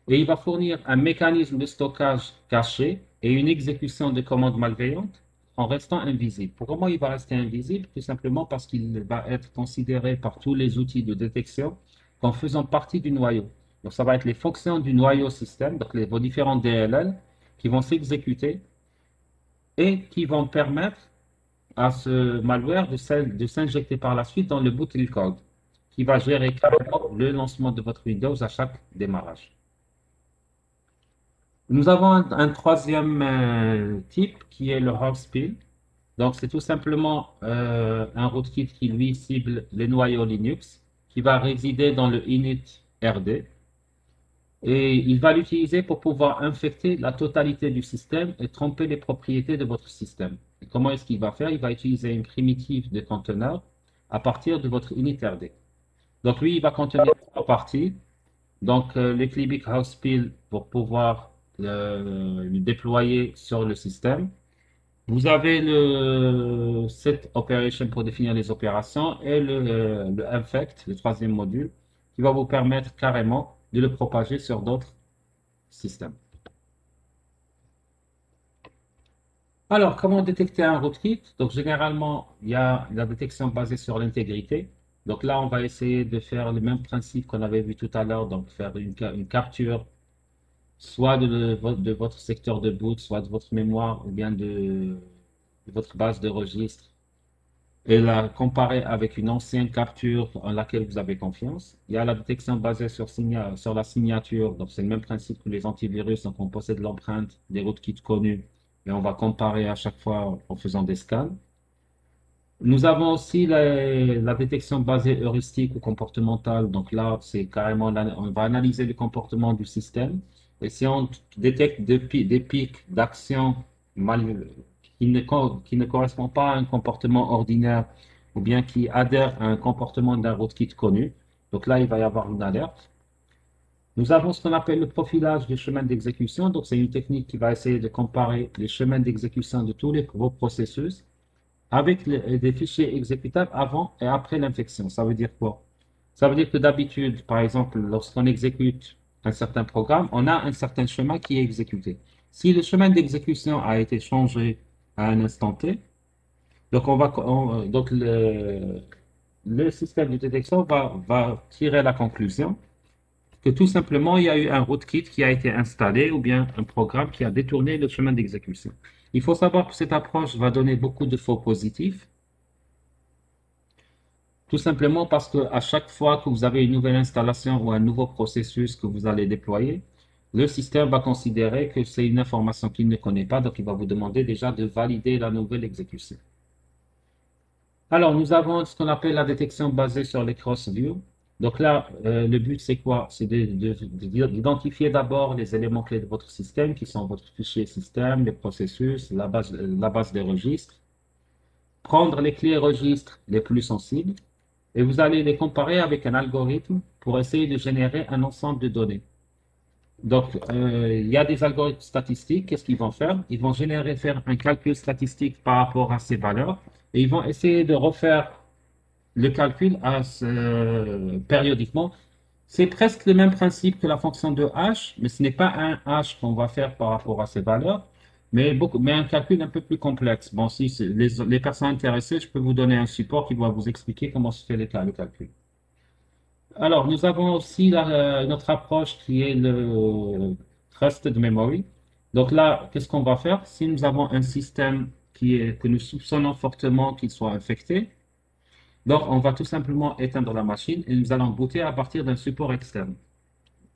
et il va fournir un mécanisme de stockage caché et une exécution de commandes malveillantes en restant invisible. Pourquoi il va rester invisible? Tout simplement parce qu'il va être considéré par tous les outils de détection comme faisant partie du noyau. Donc, ça va être les fonctions du noyau système, donc vos différents DLL, qui vont s'exécuter et qui vont permettre à ce malware de s'injecter par la suite dans le bootleg code, qui va gérer carrément le lancement de votre Windows à chaque démarrage. Nous avons un troisième type qui est le Hogspill. Donc, c'est tout simplement un rootkit qui, lui, cible les noyaux Linux, qui va résider dans le init.rd. Et il va l'utiliser pour pouvoir infecter la totalité du système et tromper les propriétés de votre système. Et comment est-ce qu'il va faire? Il va utiliser une primitive de conteneur à partir de votre init.rd. Donc, lui, il va contenir trois parties. Donc, le Clibic Hogspill pour pouvoir le déployer sur le système. Vous avez le set operation pour définir les opérations et le infect, le troisième module, qui va vous permettre carrément de le propager sur d'autres systèmes. Alors, comment détecter un rootkit? Donc, généralement, il y a la détection basée sur l'intégrité. Donc là, on va essayer de faire le même principe qu'on avait vu tout à l'heure, donc faire une capture soit de votre secteur de boot, soit de votre mémoire, ou bien de votre base de registre, et la comparer avec une ancienne capture en laquelle vous avez confiance. Il y a la détection basée sur la signature, donc c'est le même principe que les antivirus, donc on possède l'empreinte des rootkits connus, et on va comparer à chaque fois en faisant des scans. Nous avons aussi la détection basée heuristique ou comportementale. Donc là, c'est carrément, on va analyser le comportement du système. Et si on détecte des pics d'action qui ne correspondent pas à un comportement ordinaire ou bien qui adhèrent à un comportement d'un rootkit connu, donc là, il va y avoir une alerte. Nous avons ce qu'on appelle le profilage des chemins d'exécution. Donc, c'est une technique qui va essayer de comparer les chemins d'exécution de tous vos processus avec des fichiers exécutables avant et après l'infection. Ça veut dire quoi? Ça veut dire que d'habitude, par exemple, lorsqu'on exécute un certain programme, on a un certain chemin qui est exécuté. Si le chemin d'exécution a été changé à un instant T, donc, le système de détection va tirer la conclusion que tout simplement, il y a eu un rootkit qui a été installé ou bien un programme qui a détourné le chemin d'exécution. Il faut savoir que cette approche va donner beaucoup de faux positifs, tout simplement parce qu'à chaque fois que vous avez une nouvelle installation ou un nouveau processus que vous allez déployer, le système va considérer que c'est une information qu'il ne connaît pas, donc il va vous demander déjà de valider la nouvelle exécution. Alors, nous avons ce qu'on appelle la détection basée sur les cross-views. Donc là, le but, c'est quoi? C'est d'identifier d'abord les éléments clés de votre système, qui sont votre fichier système, les processus, la base des registres. Prendre les clés registres les plus sensibles et vous allez les comparer avec un algorithme pour essayer de générer un ensemble de données. Donc, il y a des algorithmes statistiques. Qu'est-ce qu'ils vont faire? Ils vont faire un calcul statistique par rapport à ces valeurs et ils vont essayer de refaire le calcul périodiquement C'est presque le même principe que la fonction de h, mais ce n'est pas un h qu'on va faire par rapport à ces valeurs, mais un calcul un peu plus complexe. Bon, si les personnes intéressées, je peux vous donner un support qui va vous expliquer comment se fait le calcul. Alors, nous avons aussi notre approche qui est le Trusted Memory. Donc là, qu'est-ce qu'on va faire? Si nous avons un système que nous soupçonnons fortement qu'il soit infecté, donc on va tout simplement éteindre la machine et nous allons booter à partir d'un support externe.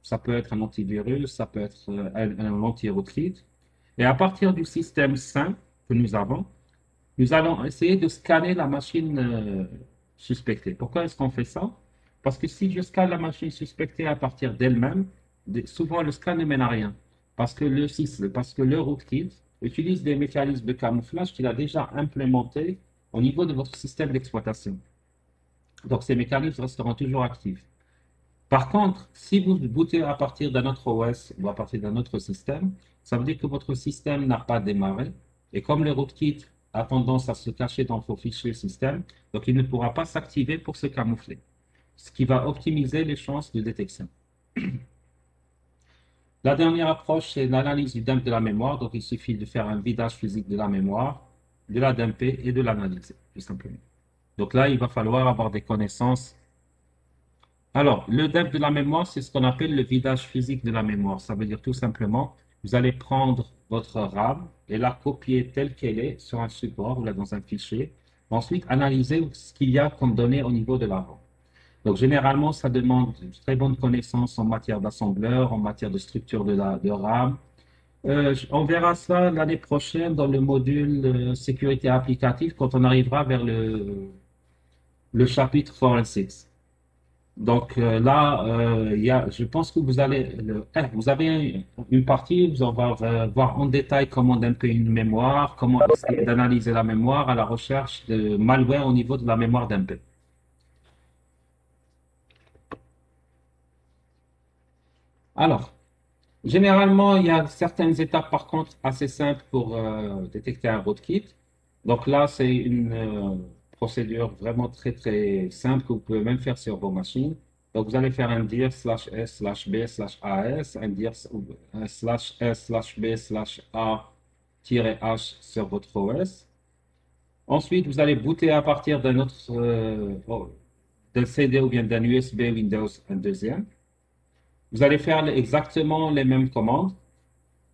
Ça peut être un antivirus, ça peut être un anti-rootkit. Et à partir du système sain que nous avons, nous allons essayer de scanner la machine suspectée. Pourquoi est-ce qu'on fait ça? Parce que si je scanne la machine suspectée à partir d'elle-même, souvent le scan ne mène à rien. Parce que le rootkit utilise des mécanismes de camouflage qu'il a déjà implémentés au niveau de votre système d'exploitation. Donc ces mécanismes resteront toujours actifs. Par contre, si vous bootez à partir d'un autre OS ou à partir d'un autre système, ça veut dire que votre système n'a pas démarré. Et comme le rootkit a tendance à se cacher dans vos fichiers système, donc il ne pourra pas s'activer pour se camoufler, ce qui va optimiser les chances de détection. La dernière approche, c'est l'analyse du dump de la mémoire. Donc il suffit de faire un vidage physique de la mémoire, de la dumper et de l'analyser, tout simplement. Donc là, il va falloir avoir des connaissances. Alors, le dump de la mémoire, c'est ce qu'on appelle le vidage physique de la mémoire. Ça veut dire tout simplement, vous allez prendre votre RAM et la copier telle qu'elle est sur un support ou là dans un fichier. Ensuite, analyser ce qu'il y a comme données au niveau de la RAM. Donc, généralement, ça demande une très bonne connaissance en matière d'assembleur, en matière de structure de RAM. On verra ça l'année prochaine dans le module sécurité applicative quand on arrivera vers le chapitre Forensics. Donc là, je pense que vous avez une partie, vous allez voir en détail comment dumper une mémoire, comment essayer d'analyser la mémoire à la recherche de malware au niveau de la mémoire dumpée. Alors, généralement, il y a certaines étapes par contre assez simples pour détecter un rootkit. Donc là, c'est une procédure vraiment très très simple que vous pouvez même faire sur vos machines. Donc vous allez faire un dir /s/b/as, un dir /s/b/a-h sur votre OS. Ensuite, vous allez booter à partir d'un autre d'un CD ou bien d'un USB Windows, un deuxième. Vous allez faire exactement les mêmes commandes.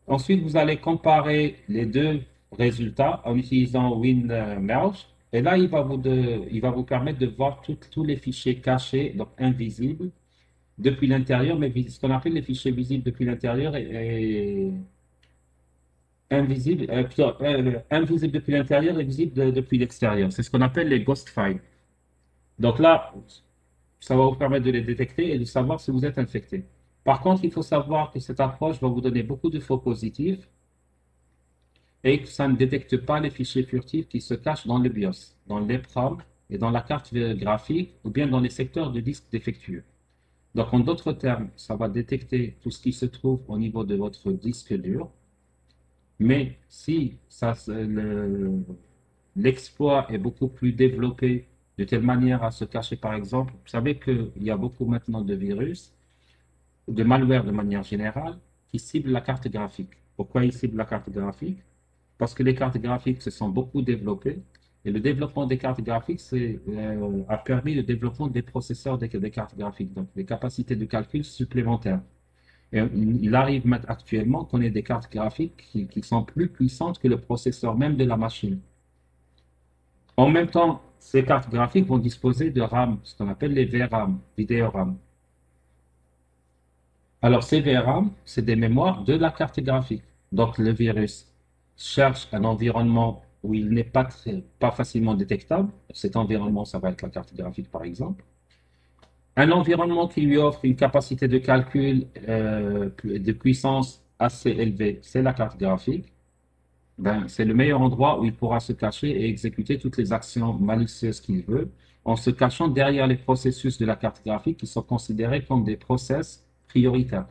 Ensuite, vous allez comparer les deux résultats en utilisant WinMerge. Et là, il va vous permettre de voir tous les fichiers cachés, donc invisibles, depuis l'intérieur, mais ce qu'on appelle les fichiers visibles depuis l'intérieur et invisible depuis l'intérieur et visible depuis l'extérieur. C'est ce qu'on appelle les ghost files. Donc là, ça va vous permettre de les détecter et de savoir si vous êtes infecté. Par contre, il faut savoir que cette approche va vous donner beaucoup de faux positifs et que ça ne détecte pas les fichiers furtifs qui se cachent dans le BIOS, dans l'EPROM et dans la carte graphique ou bien dans les secteurs de disque défectueux. Donc, en d'autres termes, ça va détecter tout ce qui se trouve au niveau de votre disque dur. Mais si l'exploit est beaucoup plus développé de telle manière à se cacher, par exemple, vous savez qu'il y a beaucoup maintenant de virus, de malware de manière générale, qui ciblent la carte graphique. Pourquoi ils ciblent la carte graphique? Parce que les cartes graphiques se sont beaucoup développées et le développement des cartes graphiques a permis le développement des processeurs des cartes graphiques, donc des capacités de calcul supplémentaires. Et il arrive actuellement qu'on ait des cartes graphiques qui sont plus puissantes que le processeur même de la machine. En même temps, ces cartes graphiques vont disposer de RAM, ce qu'on appelle les VRAM, vidéo-RAM. Alors, ces VRAM, c'est des mémoires de la carte graphique. Donc, le virus cherche un environnement où il n'est pas facilement détectable. Cet environnement, ça va être la carte graphique, par exemple. Un environnement qui lui offre une capacité de calcul de puissance assez élevée, c'est la carte graphique. Ben, c'est le meilleur endroit où il pourra se cacher et exécuter toutes les actions malicieuses qu'il veut, en se cachant derrière les processus de la carte graphique qui sont considérés comme des process prioritaires.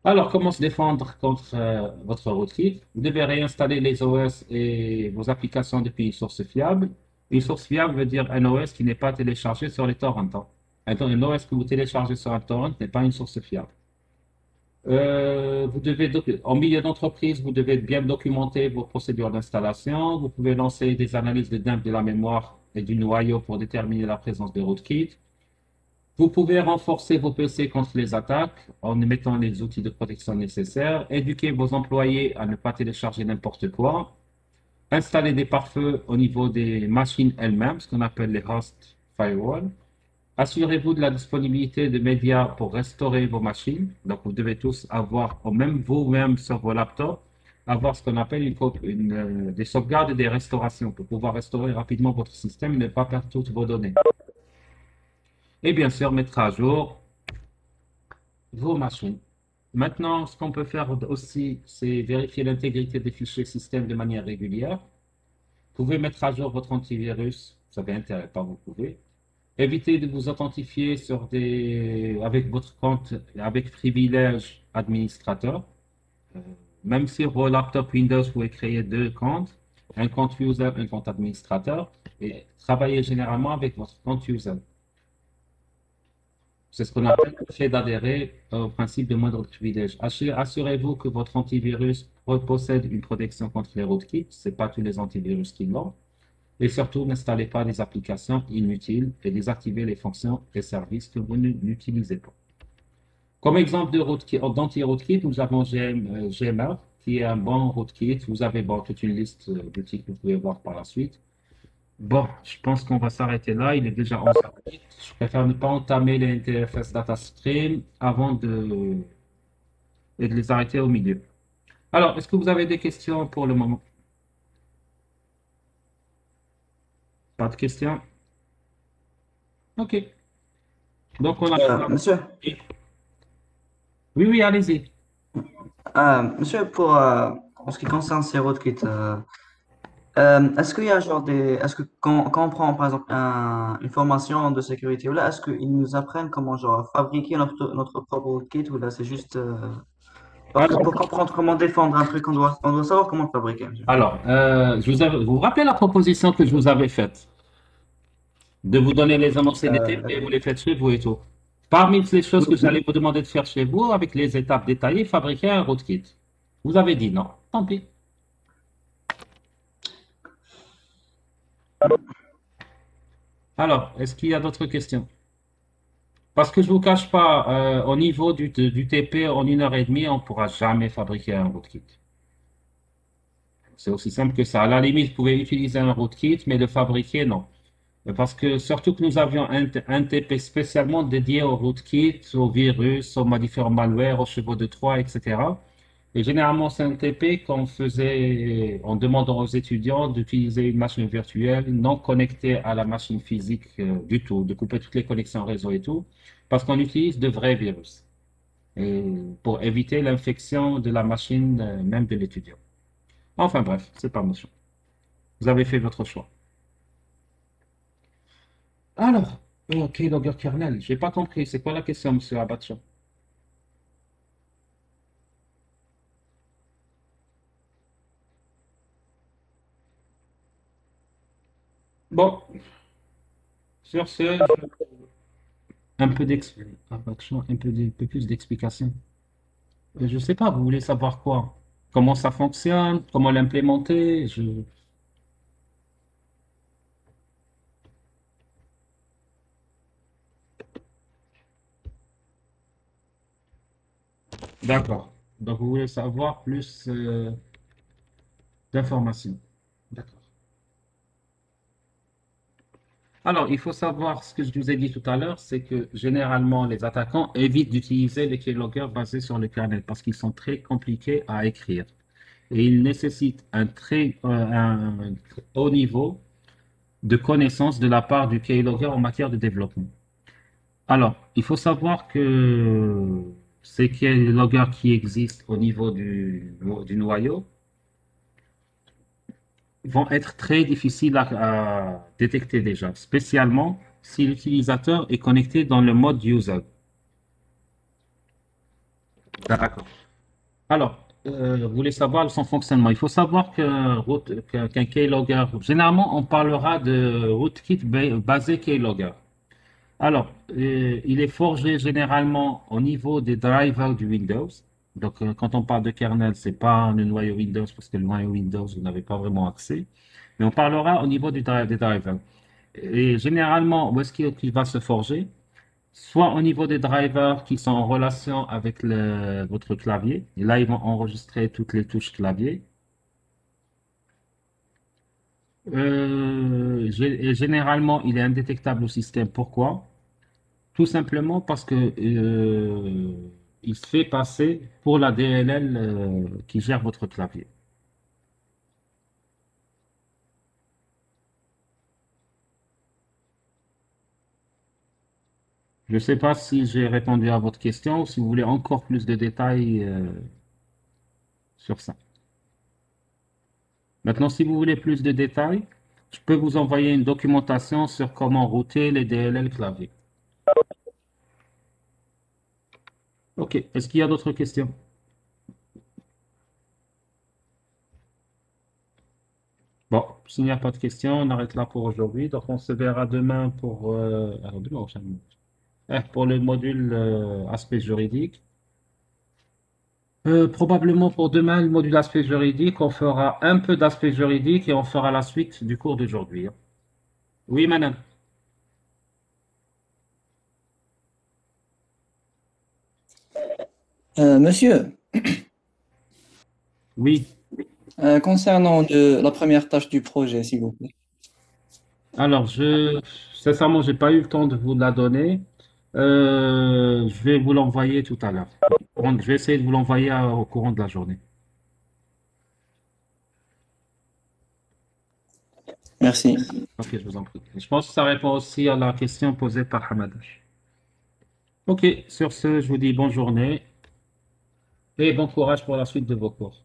Alors, comment se défendre contre votre rootkit? Vous devez réinstaller les OS et vos applications depuis une source fiable. Une source fiable veut dire un OS qui n'est pas téléchargé sur les torrents, hein. Un OS que vous téléchargez sur un torrent n'est pas une source fiable. En milieu d'entreprise, vous devez bien documenter vos procédures d'installation. Vous pouvez lancer des analyses de dump de la mémoire et du noyau pour déterminer la présence de rootkit. Vous pouvez renforcer vos PC contre les attaques en émettant les outils de protection nécessaires, éduquer vos employés à ne pas télécharger n'importe quoi, installer des pare-feux au niveau des machines elles-mêmes, ce qu'on appelle les host firewall. Assurez-vous de la disponibilité de médias pour restaurer vos machines. Donc, vous devez tous avoir, ou même vous-même sur vos laptops, avoir ce qu'on appelle des sauvegardes et des restaurations pour pouvoir restaurer rapidement votre système et ne pas perdre toutes vos données. Et bien sûr, mettre à jour vos machines. Maintenant, ce qu'on peut faire aussi, c'est vérifier l'intégrité des fichiers système de manière régulière. Vous pouvez mettre à jour votre antivirus, vous avez intérêt, pas vous pouvez. Évitez de vous authentifier avec votre compte, avec privilège administrateur. Euh, Même sur vos laptops Windows, vous pouvez créer deux comptes, un compte user, un compte administrateur, et travailler généralement avec votre compte user. C'est ce qu'on appelle le fait d'adhérer au principe de moindre privilège. Assurez-vous que votre antivirus possède une protection contre les rootkits. Ce n'est pas tous les antivirus qui l'ont. Et surtout, n'installez pas des applications inutiles et désactivez les fonctions et services que vous n'utilisez pas. Comme exemple d'anti-rootkit, nous avons GMR, qui est un bon rootkit. Vous avez toute une liste d'outils que vous pouvez voir par la suite. Bon, je pense qu'on va s'arrêter là. Il est déjà 11h. Je préfère ne pas entamer les NTFS Data Stream et de les arrêter au milieu. Alors, est-ce que vous avez des questions pour le moment? Pas de questions? OK. Donc, on a... Monsieur, Oui, oui, allez-y. monsieur, en ce qui concerne ces rootkits, est-ce qu'il y a genre est-ce que quand on prend par exemple une formation de sécurité, ou là, est-ce qu'ils nous apprennent comment genre fabriquer notre propre rootkit, ou là c'est juste, parce que Alors, pour comprendre comment défendre un truc, on doit savoir comment le fabriquer, monsieur. vous vous rappelez la proposition que je vous avais faite de vous donner les énoncés des types et vous les faites chez vous et tout. Parmi les choses que j'allais vous demander de faire chez vous, avec les étapes détaillées, fabriquer un rootkit. Vous avez dit non. Tant pis. Alors, est-ce qu'il y a d'autres questions? Parce que je ne vous cache pas, au niveau du TP, en 1 heure et demie, on ne pourra jamais fabriquer un rootkit. C'est aussi simple que ça. À la limite, vous pouvez utiliser un rootkit, mais le fabriquer, non. Parce que surtout que nous avions un TP spécialement dédié au rootkit, aux virus, aux différents malwares, aux chevaux de Troie, etc. Et généralement, c'est un TP qu'on faisait en demandant aux étudiants d'utiliser une machine virtuelle non connectée à la machine physique du tout, de couper toutes les connexions réseau et tout, parce qu'on utilise de vrais virus et pour éviter l'infection de la machine même de l'étudiant. Enfin bref, c'est pas méchant. Vous avez fait votre choix. Alors, ok, Logger kernel, j'ai pas compris. C'est quoi la question, monsieur Abacha? Bon, sur ce, un peu un peu plus d'explication. Je sais pas, vous voulez savoir quoi? Comment ça fonctionne? Comment l'implémenter? D'accord. Donc, vous voulez savoir plus d'informations. D'accord. Alors, il faut savoir ce que je vous ai dit tout à l'heure, c'est que généralement, les attaquants évitent d'utiliser les keyloggers basés sur le kernel parce qu'ils sont très compliqués à écrire. Et ils nécessitent un haut niveau de connaissance de la part du keylogger en matière de développement. Alors, il faut savoir que ces keyloggers qui existent au niveau du noyau vont être très difficiles à détecter déjà, spécialement si l'utilisateur est connecté dans le mode user. D'accord. Alors, Vous voulez savoir son fonctionnement. Il faut savoir qu'un keylogger, généralement, on parlera de rootkit basé keylogger. Alors, il est forgé généralement au niveau des drivers du Windows. Donc, quand on parle de kernel, c'est pas le noyau Windows, parce que le noyau Windows, vous n'avez pas vraiment accès. Mais on parlera au niveau des drivers. Et généralement, où est-ce qu'il va se forger? Soit au niveau des drivers qui sont en relation avec votre clavier. Et là, ils vont enregistrer toutes les touches clavier. Et généralement, il est indétectable au système. Pourquoi? Tout simplement parce que il se fait passer pour la DLL qui gère votre clavier. Je ne sais pas si j'ai répondu à votre question ou si vous voulez encore plus de détails sur ça. Maintenant, si vous voulez plus de détails, je peux vous envoyer une documentation sur comment router les DLL clavier. OK. Est-ce qu'il y a d'autres questions? Bon, s'il n'y a pas de questions, on arrête là pour aujourd'hui. Donc, on se verra demain pour, alors demain ou samedi. Pour le module aspect juridique. Probablement pour demain, le module aspect juridique, on fera un peu d'aspect juridique et on fera la suite du cours d'aujourd'hui. Oui, madame. Monsieur, Oui. concernant la première tâche du projet, s'il vous plaît. Alors, sincèrement, j'ai pas eu le temps de vous la donner. Je vais vous l'envoyer tout à l'heure. Donc, je vais essayer de vous l'envoyer au courant de la journée. Merci. Ok, je vous en prie. Je pense que ça répond aussi à la question posée par Hamadash. Ok, sur ce, je vous dis bonne journée et bon courage pour la suite de vos cours.